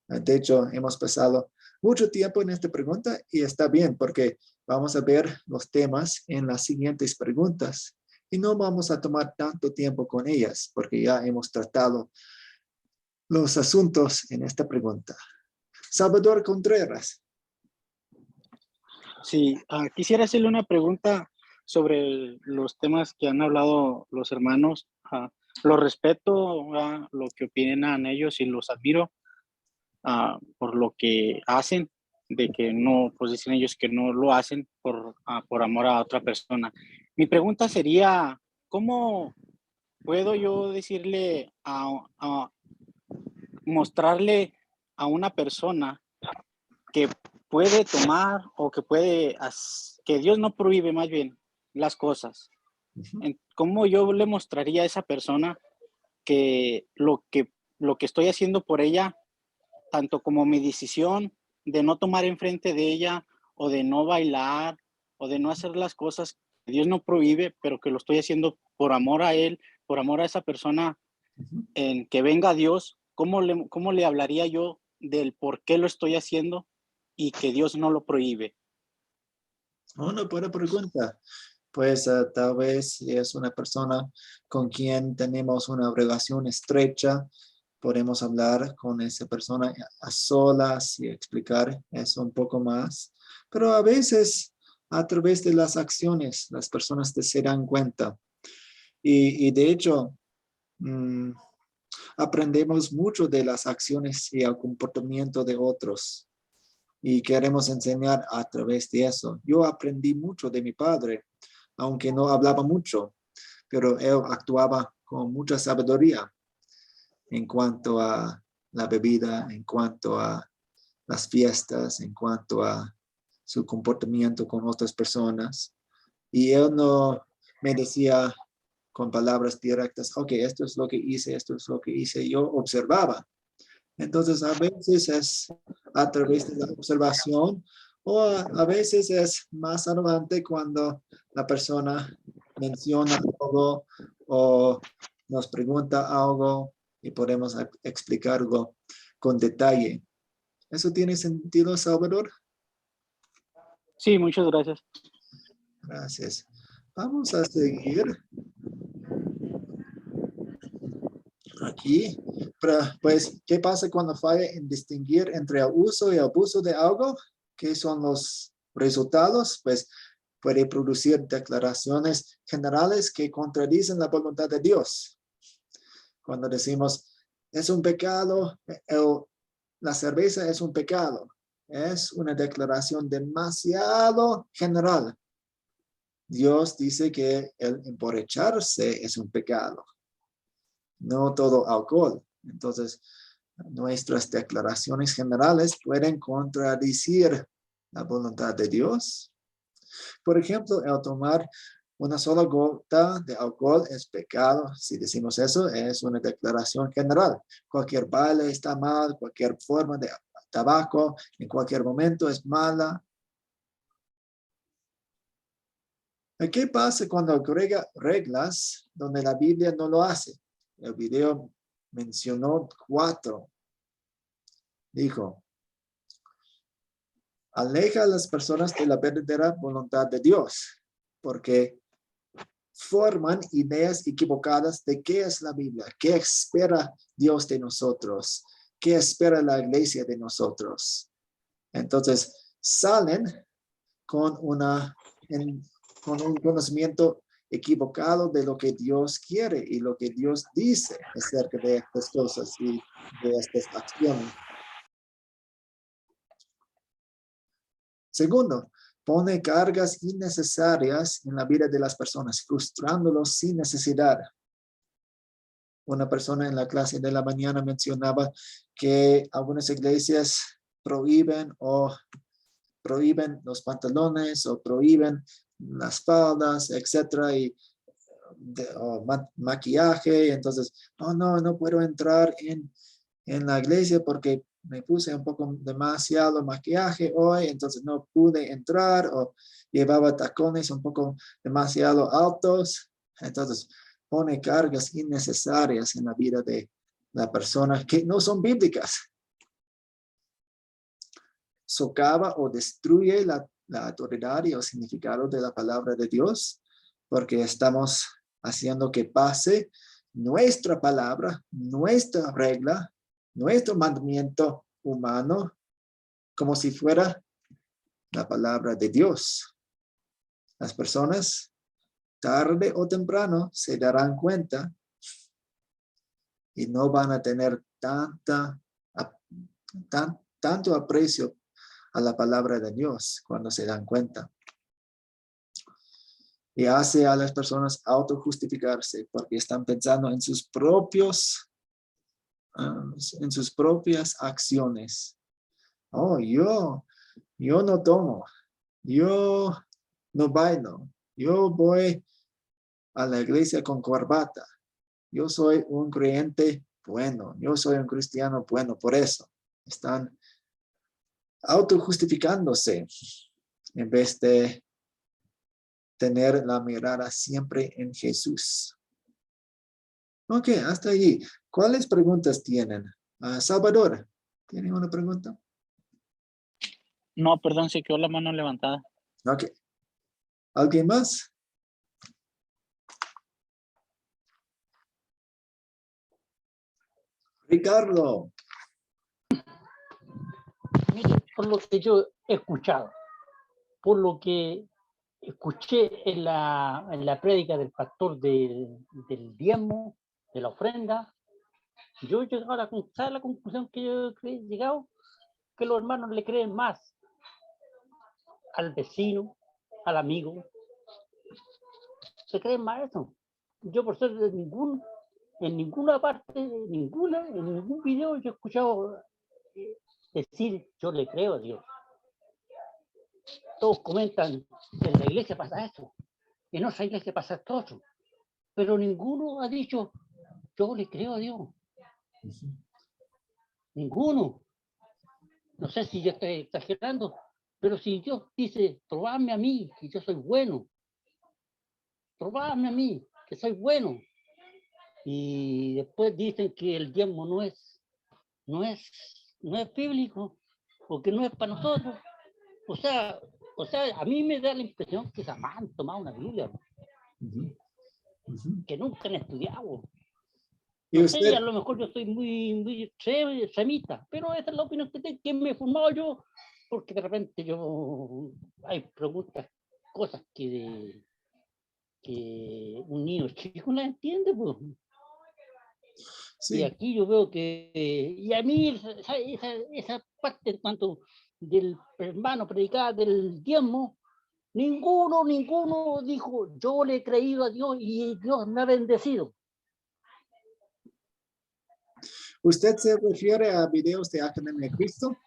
De hecho, hemos pasado mucho tiempo en esta pregunta y está bien porque vamos a ver los temas en las siguientes preguntas y no vamos a tomar tanto tiempo con ellas porque ya hemos tratado los asuntos en esta pregunta. Salvador Contreras. Sí, quisiera hacerle una pregunta sobre los temas que han hablado los hermanos. Los respeto, lo que opinan ellos y los admiro por lo que hacen, de que no, pues dicen ellos que no lo hacen por amor a otra persona. Mi pregunta sería, ¿cómo puedo yo decirle mostrarle a una persona que puede tomar o que Dios no prohíbe más bien las cosas? ¿Cómo yo le mostraría a esa persona que lo que estoy haciendo por ella, tanto como mi decisión de no tomar enfrente de ella o de no bailar o de no hacer las cosas que Dios no prohíbe, pero que lo estoy haciendo por amor a Él, por amor a esa persona, en que venga Dios? ¿Cómo le hablaría yo del por qué lo estoy haciendo y que Dios no lo prohíbe? Una buena pregunta. Pues tal vez es una persona con quien tenemos una relación estrecha. Podemos hablar con esa persona a solas y explicar eso un poco más. Pero a veces, a través de las acciones, las personas se dan cuenta. Y de hecho, aprendemos mucho de las acciones y el comportamiento de otros. Y queremos enseñar a través de eso. Yo aprendí mucho de mi padre, aunque no hablaba mucho, pero él actuaba con mucha sabiduría en cuanto a la bebida, en cuanto a las fiestas, en cuanto a su comportamiento con otras personas. Y él no me decía con palabras directas, ok, esto es lo que hice, esto es lo que hice. Yo observaba. Entonces, a veces es a través de la observación o a veces es más adelante cuando la persona menciona algo o nos pregunta algo y podemos explicarlo con detalle. ¿Eso tiene sentido, Salvador? Sí, muchas gracias. Gracias. Vamos a seguir aquí. Pero, pues, ¿qué pasa cuando falla en distinguir entre el uso y el abuso de algo? ¿Qué son los resultados? Pues puede producir declaraciones generales que contradicen la voluntad de Dios. Cuando decimos, es un pecado, la cerveza es un pecado. Es una declaración demasiado general. Dios dice que el emborracharse es un pecado. No todo alcohol. Entonces, nuestras declaraciones generales pueden contradecir la voluntad de Dios. Por ejemplo, el tomar una sola gota de alcohol es pecado. Si decimos eso, es una declaración general. Cualquier baile está mal, cualquier forma de tabaco en cualquier momento es mala. ¿Qué pasa cuando agrega reglas donde la Biblia no lo hace? El video mencionó 4. Dijo, aleja a las personas de la verdadera voluntad de Dios, porque forman ideas equivocadas de qué es la Biblia, qué espera Dios de nosotros, qué espera la iglesia de nosotros. Entonces, salen con un conocimiento equivocado de lo que Dios quiere y lo que Dios dice acerca de estas cosas y de estas acciones. Segundo, pone cargas innecesarias en la vida de las personas, frustrándolos sin necesidad. Una persona en la clase de la mañana mencionaba que algunas iglesias prohíben los pantalones o prohíben las faldas, etcétera, y maquillaje. Entonces, no puedo entrar en la iglesia porque me puse un poco demasiado maquillaje hoy, entonces no pude entrar, o llevaba tacones un poco demasiado altos. Entonces, pone cargas innecesarias en la vida de la persona que no son bíblicas. Socava o destruye la autoridad y el significado de la palabra de Dios, porque estamos haciendo que pase nuestra palabra, nuestra regla, nuestro mandamiento humano, como si fuera la palabra de Dios. Las personas, tarde o temprano, se darán cuenta y no van a tener tanto aprecio a la palabra de Dios cuando se dan cuenta. Y hace a las personas autojustificarse porque están pensando en sus propias acciones. Yo no tomo, yo no bailo, yo voy a la iglesia con corbata, yo soy un creyente bueno, yo soy un cristiano bueno. Por eso están autojustificándose en vez de tener la mirada siempre en Jesús. Ok, hasta allí. ¿Cuáles preguntas tienen? Salvador, ¿tiene una pregunta? No, perdón, se quedó la mano levantada. Ok. ¿Alguien más? Ricardo. Mire, por lo que yo he escuchado, por lo que escuché en la prédica del pastor del diezmo, de la ofrenda, yo he llegado a la conclusión que yo he llegado, que los hermanos le creen más al vecino, al amigo, se creen más eso. Yo por ser de en ninguna parte, en ningún video yo he escuchado decir yo le creo a Dios. Todos comentan que en la iglesia pasa esto, en otra iglesia pasa esto otro, pero ninguno ha dicho yo le creo a Dios. Ninguno. No sé si yo estoy exagerando, pero si Dios dice, probadme a mí, que yo soy bueno, probadme a mí, que soy bueno, y después dicen que el diezmo no es bíblico, porque no es para nosotros. O sea, a mí me da la impresión que jamás han tomado una Biblia, que nunca han estudiado. ¿Y no usted? sé, a lo mejor yo soy muy semita, pero esa es la opinión que me he formado yo, porque de repente hay preguntas, cosas que un niño chico no entiende, pues. Sí. Y aquí yo veo que, y a mí esa parte en cuanto del hermano predicaba del diezmo, ninguno dijo, yo le he creído a Dios y Dios me ha bendecido. ¿Usted se refiere a videos de Academia Cristo?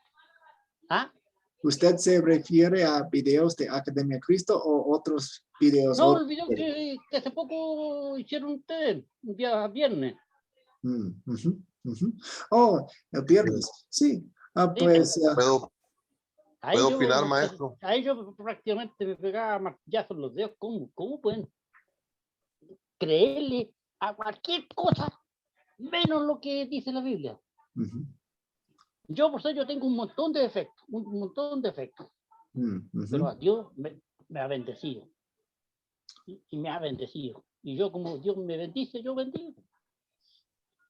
¿Ah? ¿Usted se refiere a videos de Academia Cristo o otros videos? No, el video que hace poco hicieron ustedes, un día viernes. Oh, el viernes, sí. Pues... ¿Puedo opinar, maestro? Ahí yo prácticamente me pegaba martillazos en los dedos. ¿Cómo pueden creerle a cualquier cosa menos lo que dice la Biblia? Yo por eso yo tengo un montón de defectos, pero a Dios me ha bendecido y me ha bendecido, y yo como Dios me bendice, yo bendigo.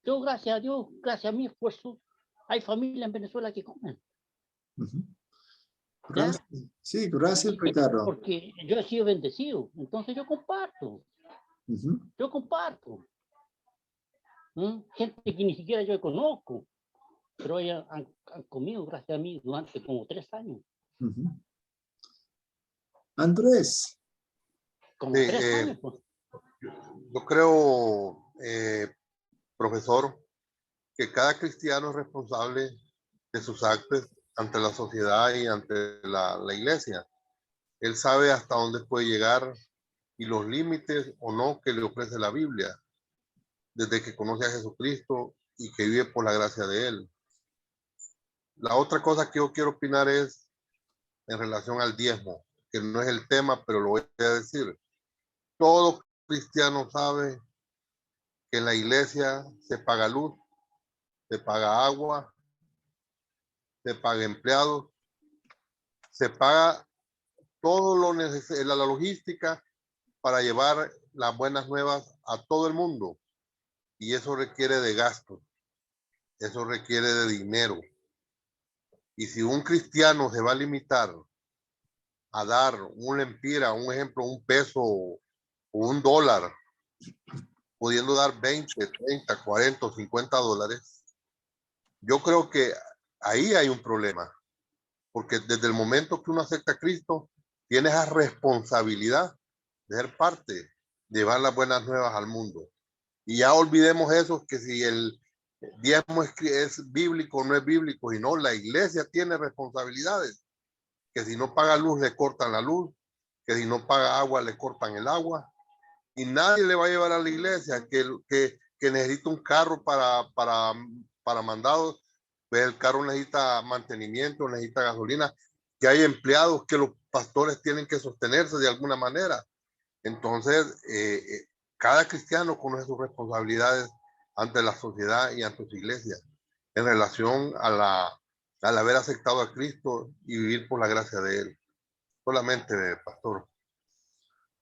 Yo gracias a Dios, gracias a mi esfuerzo, hay familias en Venezuela que comen. Gracias. Sí, gracias, Ricardo. Porque yo he sido bendecido, entonces yo comparto. Yo comparto. Gente que ni siquiera yo conozco, pero ellos han comido gracias a mí durante como 3 años. Andrés. Como 3 años. Pues. Yo creo, profesor, que cada cristiano es responsable de sus actos ante la sociedad y ante la iglesia. Él sabe hasta dónde puede llegar y los límites o no que le ofrece la Biblia, desde que conoce a Jesucristo y que vive por la gracia de Él. La otra cosa que yo quiero opinar es en relación al diezmo, que no es el tema, pero lo voy a decir. Todo cristiano sabe que en la iglesia se paga luz, se paga agua, se paga empleados, se paga todo lo necesario, la logística para llevar las buenas nuevas a todo el mundo. Y eso requiere de gastos, eso requiere de dinero. Y si un cristiano se va a limitar a dar un lempira, un ejemplo, un peso o $1, pudiendo dar 20, 30, 40 o 50 dólares, yo creo que ahí hay un problema. Porque desde el momento que uno acepta a Cristo, tiene esa responsabilidad de ser parte, de llevar las buenas nuevas al mundo. Y ya olvidemos eso, que si el diezmo es bíblico o no es bíblico, y no, la iglesia tiene responsabilidades. Que si no paga luz, le cortan la luz, que si no paga agua, le cortan el agua. Y nadie le va a llevar a la iglesia que necesita un carro para mandados, pues el carro necesita mantenimiento, necesita gasolina, que hay empleados, que los pastores tienen que sostenerse de alguna manera. Entonces, cada cristiano conoce sus responsabilidades ante la sociedad y ante su iglesia en relación al haber aceptado a Cristo y vivir por la gracia de Él. Solamente, pastor.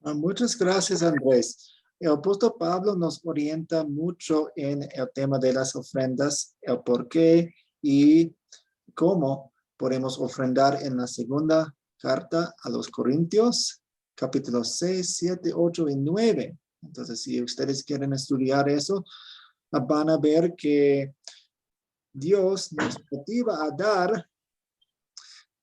Muchas gracias, Andrés. El apóstol Pablo nos orienta mucho en el tema de las ofrendas, el por qué y cómo podemos ofrendar en la segunda carta a los Corintios, capítulos 6, 7, 8 y 9. Entonces, si ustedes quieren estudiar eso, van a ver que Dios nos motiva a dar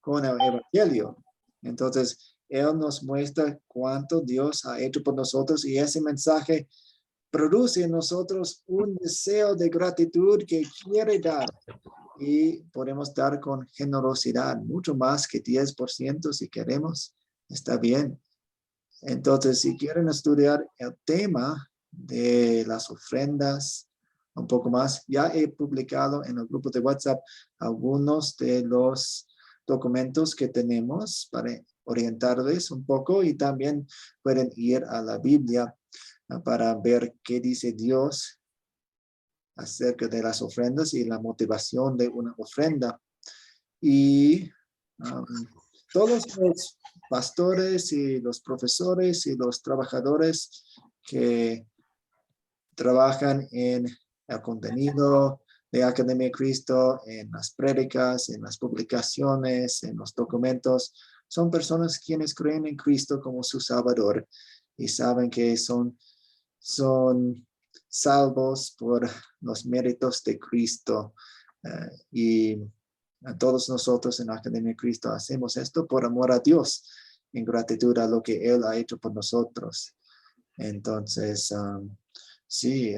con el Evangelio. Entonces, Él nos muestra cuánto Dios ha hecho por nosotros y ese mensaje produce en nosotros un deseo de gratitud que quiere dar. Y podemos dar con generosidad, mucho más que 10% si queremos, está bien. Entonces, si quieren estudiar el tema de las ofrendas un poco más, ya he publicado en el grupo de WhatsApp algunos de los documentos que tenemos para orientarles un poco y también pueden ir a la Biblia para ver qué dice Dios acerca de las ofrendas y la motivación de una ofrenda. Y todos los pastores y los profesores y los trabajadores que trabajan en el contenido de Academia de Cristo, en las prédicas, en las publicaciones, en los documentos, son personas quienes creen en Cristo como su Salvador y saben que son salvos por los méritos de Cristo. Y a todos nosotros en la Academia de Cristo hacemos esto por amor a Dios, en gratitud a lo que Él ha hecho por nosotros. Entonces, sí,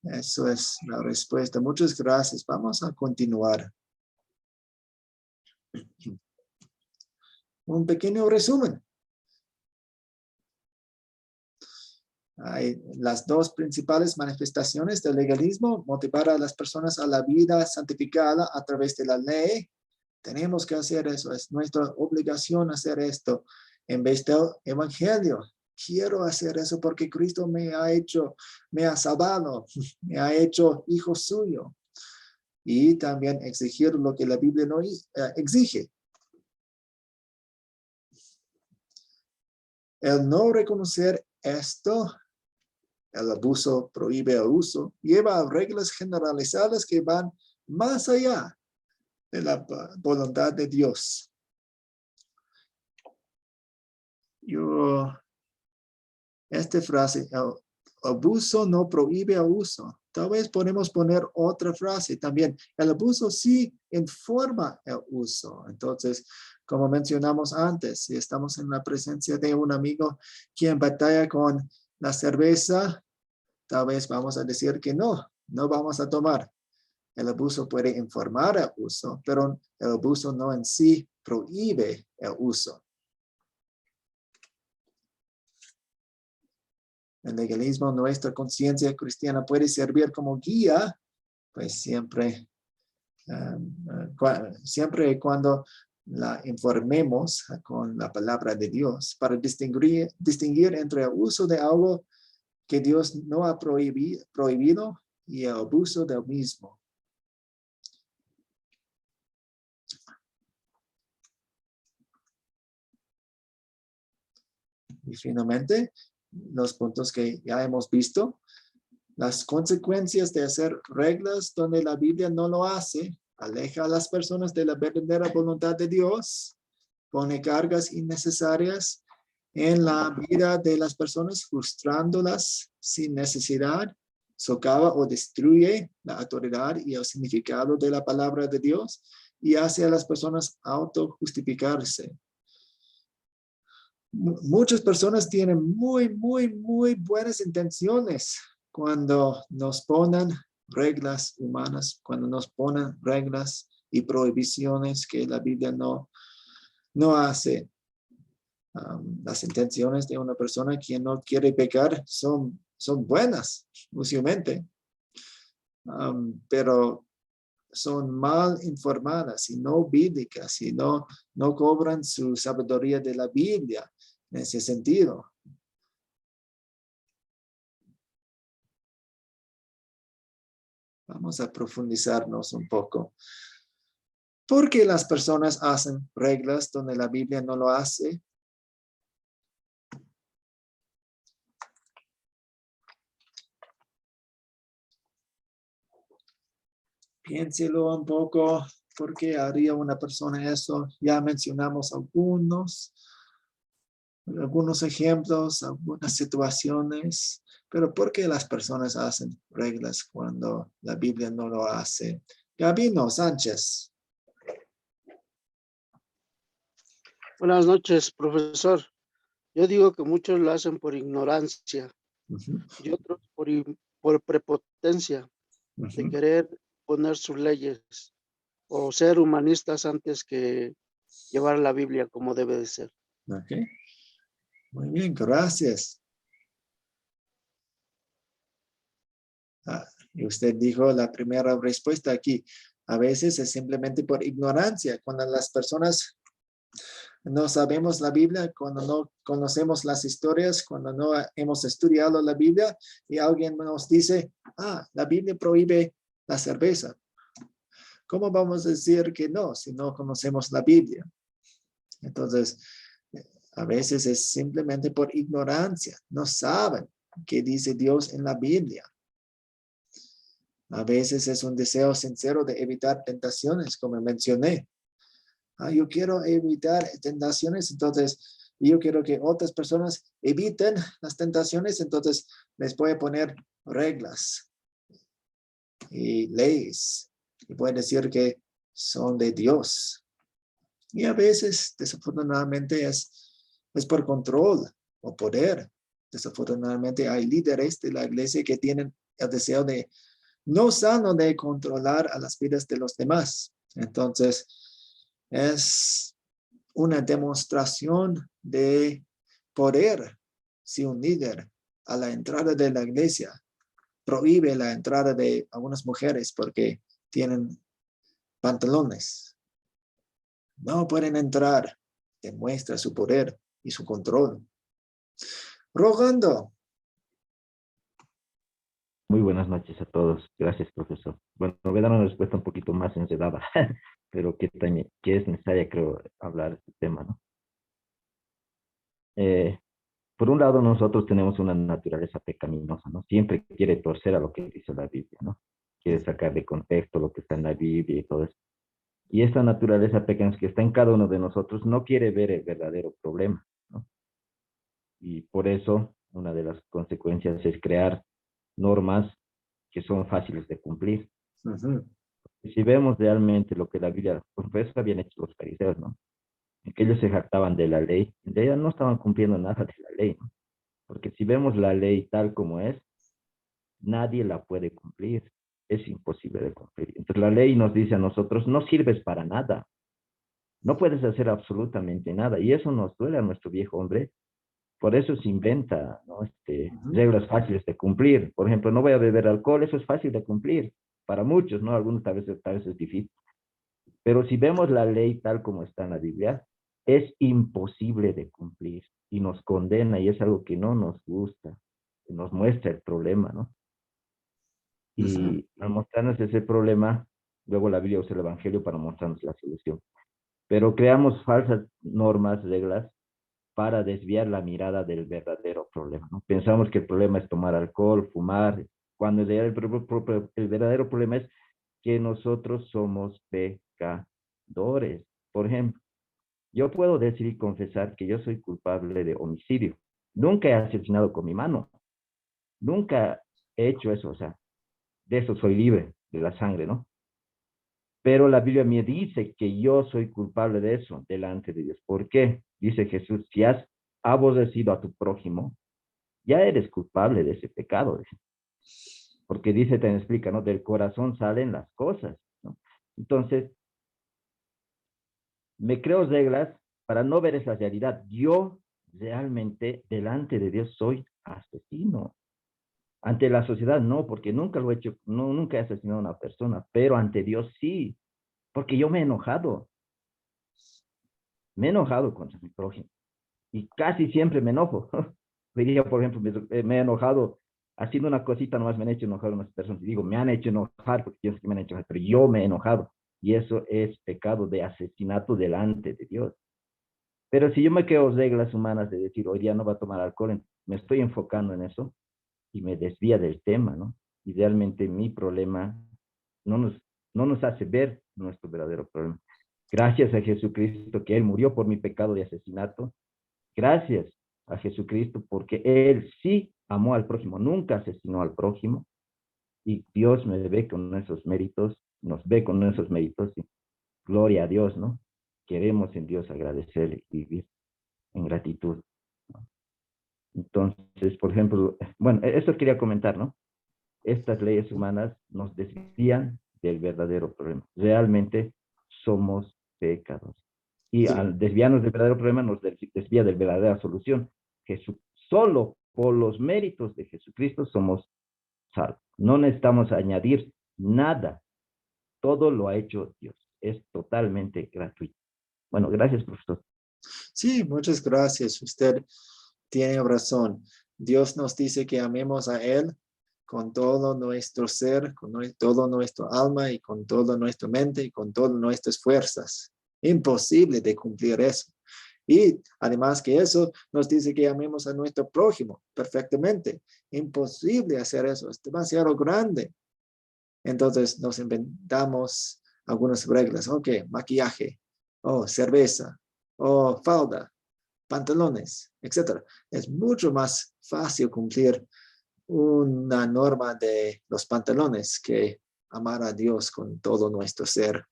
eso es la respuesta. Muchas gracias. Vamos a continuar. Un pequeño resumen. Hay las dos principales manifestaciones del legalismo: motivar a las personas a la vida santificada a través de la ley. Tenemos que hacer eso, es nuestra obligación hacer esto en vez del evangelio. Quiero hacer eso porque Cristo me ha salvado, me ha hecho hijo suyo. Y también exigir lo que la Biblia no exige. El no reconocer esto, el abuso prohíbe el uso, lleva a reglas generalizadas que van más allá de la voluntad de Dios. Yo esta frase, el abuso no prohíbe abuso. Tal vez podemos poner otra frase también. El abuso sí informa el uso. Entonces, como mencionamos antes, si estamos en la presencia de un amigo quien batalla con la cerveza, tal vez vamos a decir que no vamos a tomar. El abuso puede informar el uso, pero el abuso no en sí prohíbe el uso. El legalismo, nuestra conciencia cristiana puede servir como guía, pues siempre y cuando la informemos con la palabra de Dios para distinguir entre el uso de algo que Dios no ha prohibido y el abuso del mismo. Y finalmente, los puntos que ya hemos visto, las consecuencias de hacer reglas donde la Biblia no lo hace, aleja a las personas de la verdadera voluntad de Dios, pone cargas innecesarias en la vida de las personas, frustrándolas sin necesidad, socava o destruye la autoridad y el significado de la palabra de Dios y hace a las personas autojustificarse. Muchas personas tienen muy buenas intenciones cuando nos ponen reglas humanas, cuando nos ponen reglas y prohibiciones que la Biblia no hace. Las intenciones de una persona que no quiere pecar son buenas, usualmente, pero son mal informadas y no bíblicas y no cobran su sabiduría de la Biblia en ese sentido. Vamos a profundizarnos un poco. ¿Por qué las personas hacen reglas donde la Biblia no lo hace? Piénselo un poco. ¿Por qué haría una persona eso? Ya mencionamos algunos ejemplos, algunas situaciones. Pero ¿por qué las personas hacen reglas cuando la Biblia no lo hace? Gabino Sánchez. Buenas noches, profesor. Yo digo que muchos lo hacen por ignorancia y otros por prepotencia de querer poner sus leyes o ser humanistas antes que llevar la Biblia como debe de ser. Okay. Muy bien, gracias. Y usted dijo la primera respuesta aquí. A veces es simplemente por ignorancia. Cuando las personas no sabemos la Biblia, cuando no conocemos las historias, cuando no hemos estudiado la Biblia y alguien nos dice, la Biblia prohíbe la cerveza. ¿Cómo vamos a decir que no si no conocemos la Biblia? Entonces, a veces es simplemente por ignorancia. No saben qué dice Dios en la Biblia. A veces es un deseo sincero de evitar tentaciones, como mencioné. Yo quiero evitar tentaciones, entonces yo quiero que otras personas eviten las tentaciones, entonces les voy a poner reglas y leyes. Y voy a decir que son de Dios. Y a veces, desafortunadamente, es por control o poder. Desafortunadamente, hay líderes de la iglesia que tienen el deseo no sano de controlar a las vidas de los demás. Entonces, es una demostración de poder si un líder a la entrada de la iglesia prohíbe la entrada de algunas mujeres porque tienen pantalones. No pueden entrar. Demuestra su poder y su control. Rogando. Muy buenas noches a todos. Gracias, profesor. Bueno, voy a dar una respuesta un poquito más enredada, pero que es necesaria, creo, hablar de este tema, ¿no? Por un lado, nosotros tenemos una naturaleza pecaminosa, ¿no? Siempre quiere torcer a lo que dice la Biblia, ¿no? Quiere sacar de contexto lo que está en la Biblia y todo eso. Y esta naturaleza pecaminosa que está en cada uno de nosotros no quiere ver el verdadero problema, ¿no? Y por eso una de las consecuencias es crear normas que son fáciles de cumplir. Si vemos realmente lo que la Biblia, por eso habían hecho los fariseos, ¿no? Que ellos se jactaban de la ley, en realidad no estaban cumpliendo nada de la ley, ¿no? Porque si vemos la ley tal como es, nadie la puede cumplir, es imposible de cumplir. Entonces la ley nos dice a nosotros, no sirves para nada, no puedes hacer absolutamente nada, y eso nos duele a nuestro viejo hombre. Por eso se inventa, ¿no? Reglas fáciles de cumplir. Por ejemplo, no voy a beber alcohol, eso es fácil de cumplir. Para muchos, ¿no? Algunos tal vez es difícil. Pero si vemos la ley tal como está en la Biblia, es imposible de cumplir y nos condena y es algo que no nos gusta, que nos muestra el problema, ¿no? Y al mostrarnos ese problema, luego la Biblia usa el Evangelio para mostrarnos la solución. Pero creamos falsas normas, reglas, para desviar la mirada del verdadero problema, ¿no? Pensamos que el problema es tomar alcohol, fumar, cuando el verdadero problema es que nosotros somos pecadores. Por ejemplo, yo puedo decir y confesar que yo soy culpable de homicidio. Nunca he asesinado con mi mano. Nunca he hecho eso, o sea, de eso soy libre, de la sangre, ¿no? Pero la Biblia me dice que yo soy culpable de eso delante de Dios. ¿Por qué? Dice Jesús, si has aborrecido a tu prójimo, ya eres culpable de ese pecado. Porque dice, te explica, ¿no? Del corazón salen las cosas, ¿no? Entonces, me creo reglas para no ver esa realidad. Yo realmente delante de Dios soy asesino. Ante la sociedad no, porque nunca lo he hecho, no, nunca he asesinado a una persona, pero ante Dios sí, porque yo me he enojado contra mi prójimo y casi siempre me enojo. Diría, por ejemplo, me he enojado haciendo una cosita, nomás me han hecho enojar unas personas y digo, me han hecho enojar porque pienso que me han hecho enojar, pero yo me he enojado y eso es pecado de asesinato delante de Dios. Pero si yo me creo reglas humanas de decir, hoy día no va a tomar alcohol, me estoy enfocando en eso y me desvía del tema, ¿no? Y realmente mi problema no nos hace ver nuestro verdadero problema. Gracias a Jesucristo que Él murió por mi pecado de asesinato. Gracias a Jesucristo porque Él sí amó al prójimo, nunca asesinó al prójimo. Y Dios me ve con esos méritos, nos ve con esos méritos. Y gloria a Dios, ¿no? Queremos en Dios agradecerle y vivir en gratitud, ¿no? Entonces, por ejemplo, bueno, esto quería comentar, ¿no? Estas leyes humanas nos desvían del verdadero problema. Realmente somos pecadores. Y al desviarnos del verdadero problema nos desvía de la verdadera solución. Solo por los méritos de Jesucristo somos salvos. No necesitamos añadir nada. Todo lo ha hecho Dios. Es totalmente gratuito. Bueno, gracias, profesor. Sí, muchas gracias. Usted tiene razón. Dios nos dice que amemos a Él con todo nuestro ser, con todo nuestro alma y con toda nuestra mente y con todas nuestras fuerzas. Imposible de cumplir eso. Y además que eso nos dice que amemos a nuestro prójimo perfectamente. Imposible hacer eso, es demasiado grande. Entonces nos inventamos algunas reglas. Ok, maquillaje, o cerveza, o falda, pantalones, etc. Es mucho más fácil cumplir una norma de los pantalones que amar a Dios con todo nuestro ser.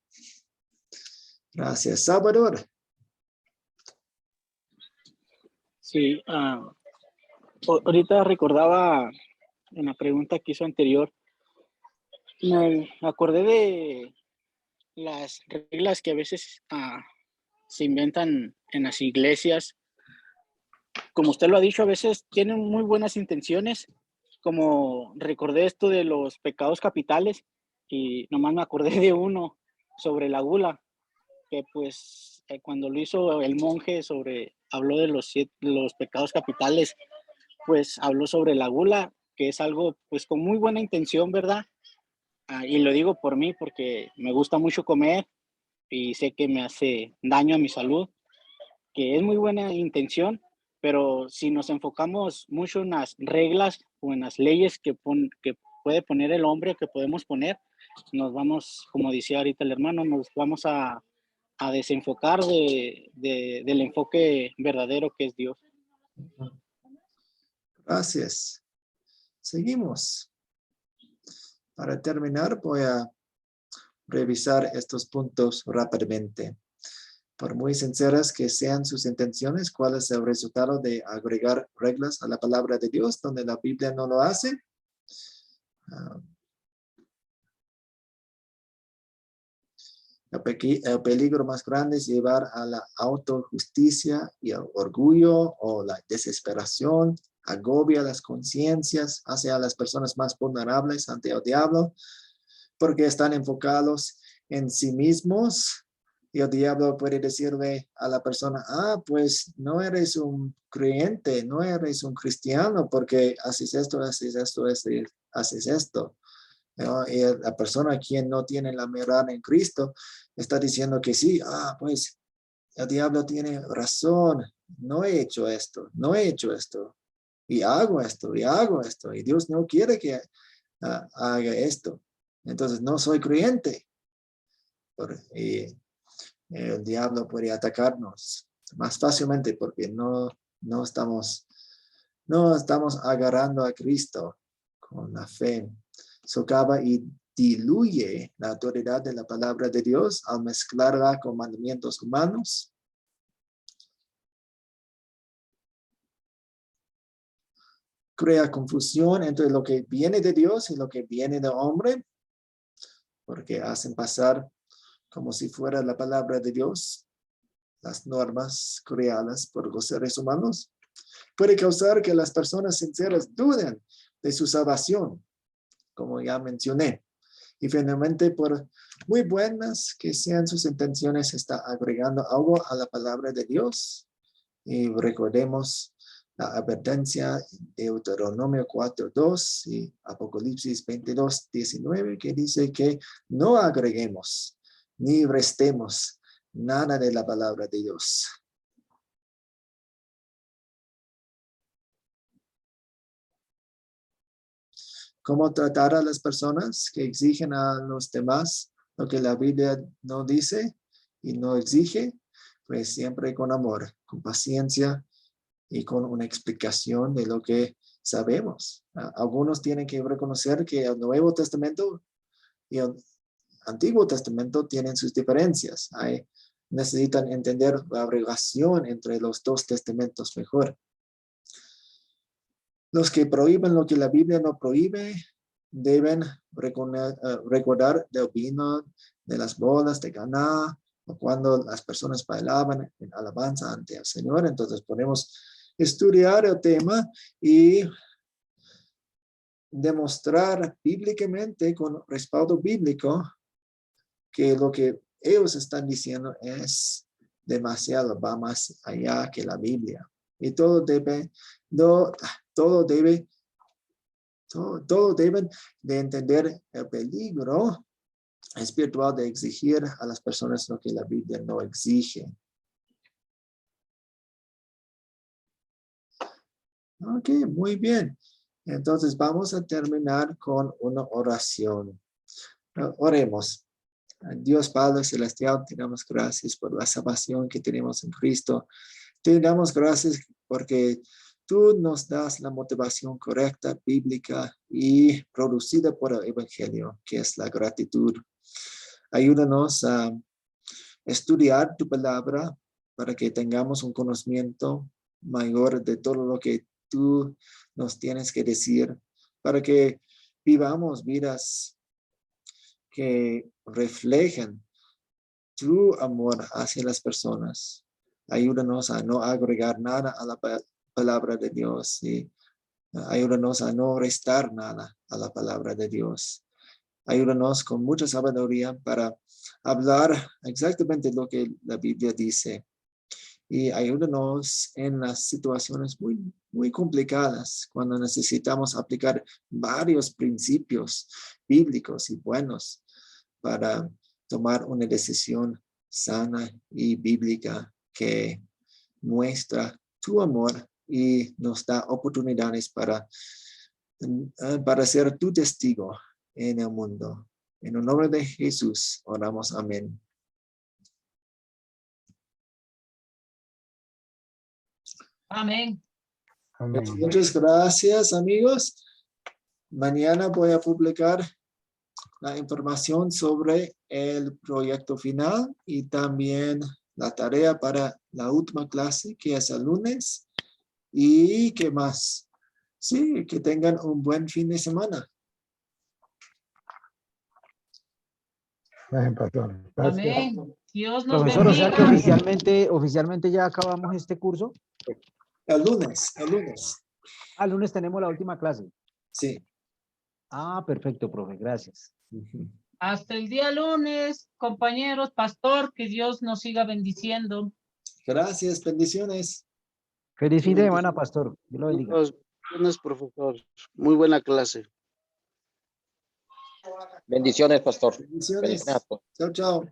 Gracias, Salvador. Sí, ahorita recordaba en la pregunta que hizo anterior, me acordé de las reglas que a veces se inventan en las iglesias. Como usted lo ha dicho, a veces tienen muy buenas intenciones, como recordé esto de los pecados capitales y nomás me acordé de uno sobre la gula, que pues cuando lo hizo el monje habló de los pecados capitales, pues habló sobre la gula, que es algo pues con muy buena intención, ¿verdad? Y lo digo por mí porque me gusta mucho comer y sé que me hace daño a mi salud, que es muy buena intención, pero si nos enfocamos mucho en las reglas o en las leyes que puede poner el hombre, que podemos poner, nos vamos, como decía ahorita el hermano, nos vamos a desenfocar del enfoque verdadero que es Dios. Gracias. Seguimos. Para terminar, voy a revisar estos puntos rápidamente. Por muy sinceras que sean sus intenciones, ¿cuál es el resultado de agregar reglas a la palabra de Dios donde la Biblia no lo hace? El peligro más grande es llevar a la autojusticia y el orgullo o la desesperación, agobia las conciencias hacia las personas más vulnerables ante el diablo, porque están enfocados en sí mismos. Y el diablo puede decirle a la persona, pues no eres un creyente, no eres un cristiano, porque haces esto, haces esto. ¿No? Y la persona quien no tiene la mirada en Cristo está diciendo que sí, pues el diablo tiene razón, no he hecho esto, y hago esto, y Dios no quiere que haga esto. Entonces no soy creyente. Y el diablo puede atacarnos más fácilmente porque no estamos agarrando a Cristo con la fe. Socava y diluye la autoridad de la palabra de Dios al mezclarla con mandamientos humanos. Crea confusión entre lo que viene de Dios y lo que viene del hombre, porque hacen pasar como si fuera la palabra de Dios, las normas creadas por los seres humanos. Puede causar que las personas sinceras duden de su salvación, como ya mencioné. Y finalmente, por muy buenas que sean sus intenciones, está agregando algo a la palabra de Dios. Y recordemos la advertencia de Deuteronomio 4:2 y Apocalipsis 22:19, que dice que no agreguemos ni restemos nada de la palabra de Dios. ¿Cómo tratar a las personas que exigen a los demás lo que la Biblia no dice y no exige? Pues siempre con amor, con paciencia y con una explicación de lo que sabemos. Algunos tienen que reconocer que el Nuevo Testamento y el Antiguo Testamento tienen sus diferencias. Necesitan entender la relación entre los dos testamentos mejor. Los que prohíben lo que la Biblia no prohíbe deben recordar del vino, de las bodas de Caná, o cuando las personas bailaban en alabanza ante el Señor. Entonces podemos estudiar el tema y demostrar bíblicamente, con respaldo bíblico, que lo que ellos están diciendo es demasiado, va más allá que la Biblia. Y todo deben de entender el peligro espiritual de exigir a las personas lo que la Biblia no exige. Ok, muy bien. Entonces vamos a terminar con una oración. Oremos. Dios Padre Celestial, te damos gracias por la salvación que tenemos en Cristo. Te damos gracias porque tú nos das la motivación correcta, bíblica y producida por el Evangelio, que es la gratitud. Ayúdanos a estudiar tu palabra para que tengamos un conocimiento mayor de todo lo que tú nos tienes que decir, para que vivamos vidas que reflejen tu amor hacia las personas. Ayúdanos a no agregar nada a la palabra de Dios y ayúdanos a no restar nada a la palabra de Dios. Ayúdanos con mucha sabiduría para hablar exactamente lo que la Biblia dice. Y ayúdanos en las situaciones muy, muy complicadas, cuando necesitamos aplicar varios principios bíblicos y buenos para tomar una decisión sana y bíblica que muestra tu amor y nos da oportunidades para ser tu testigo en el mundo. En el nombre de Jesús oramos. Amén. Amén. Pues muchas gracias, amigos. Mañana voy a publicar la información sobre el proyecto final y también la tarea para la última clase, que es el lunes. ¿Y qué más? Sí, que tengan un buen fin de semana. Amén, pastor. Gracias. Amén. Dios nos Profesor, o sea que bendiga. oficialmente ya acabamos este curso. El lunes. El lunes tenemos la última clase. Sí. Ah, perfecto, profe, gracias. Hasta el día lunes, compañeros, pastor, que Dios nos siga bendiciendo. Gracias, bendiciones. Feliz fin de semana, pastor. Dios lo bendiga. Buenas, profesor. Muy buena clase. Bendiciones, pastor. Bendiciones. Bendiciones a todos. Chao, chao.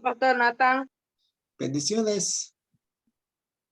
Pastor Nathan. Bendiciones.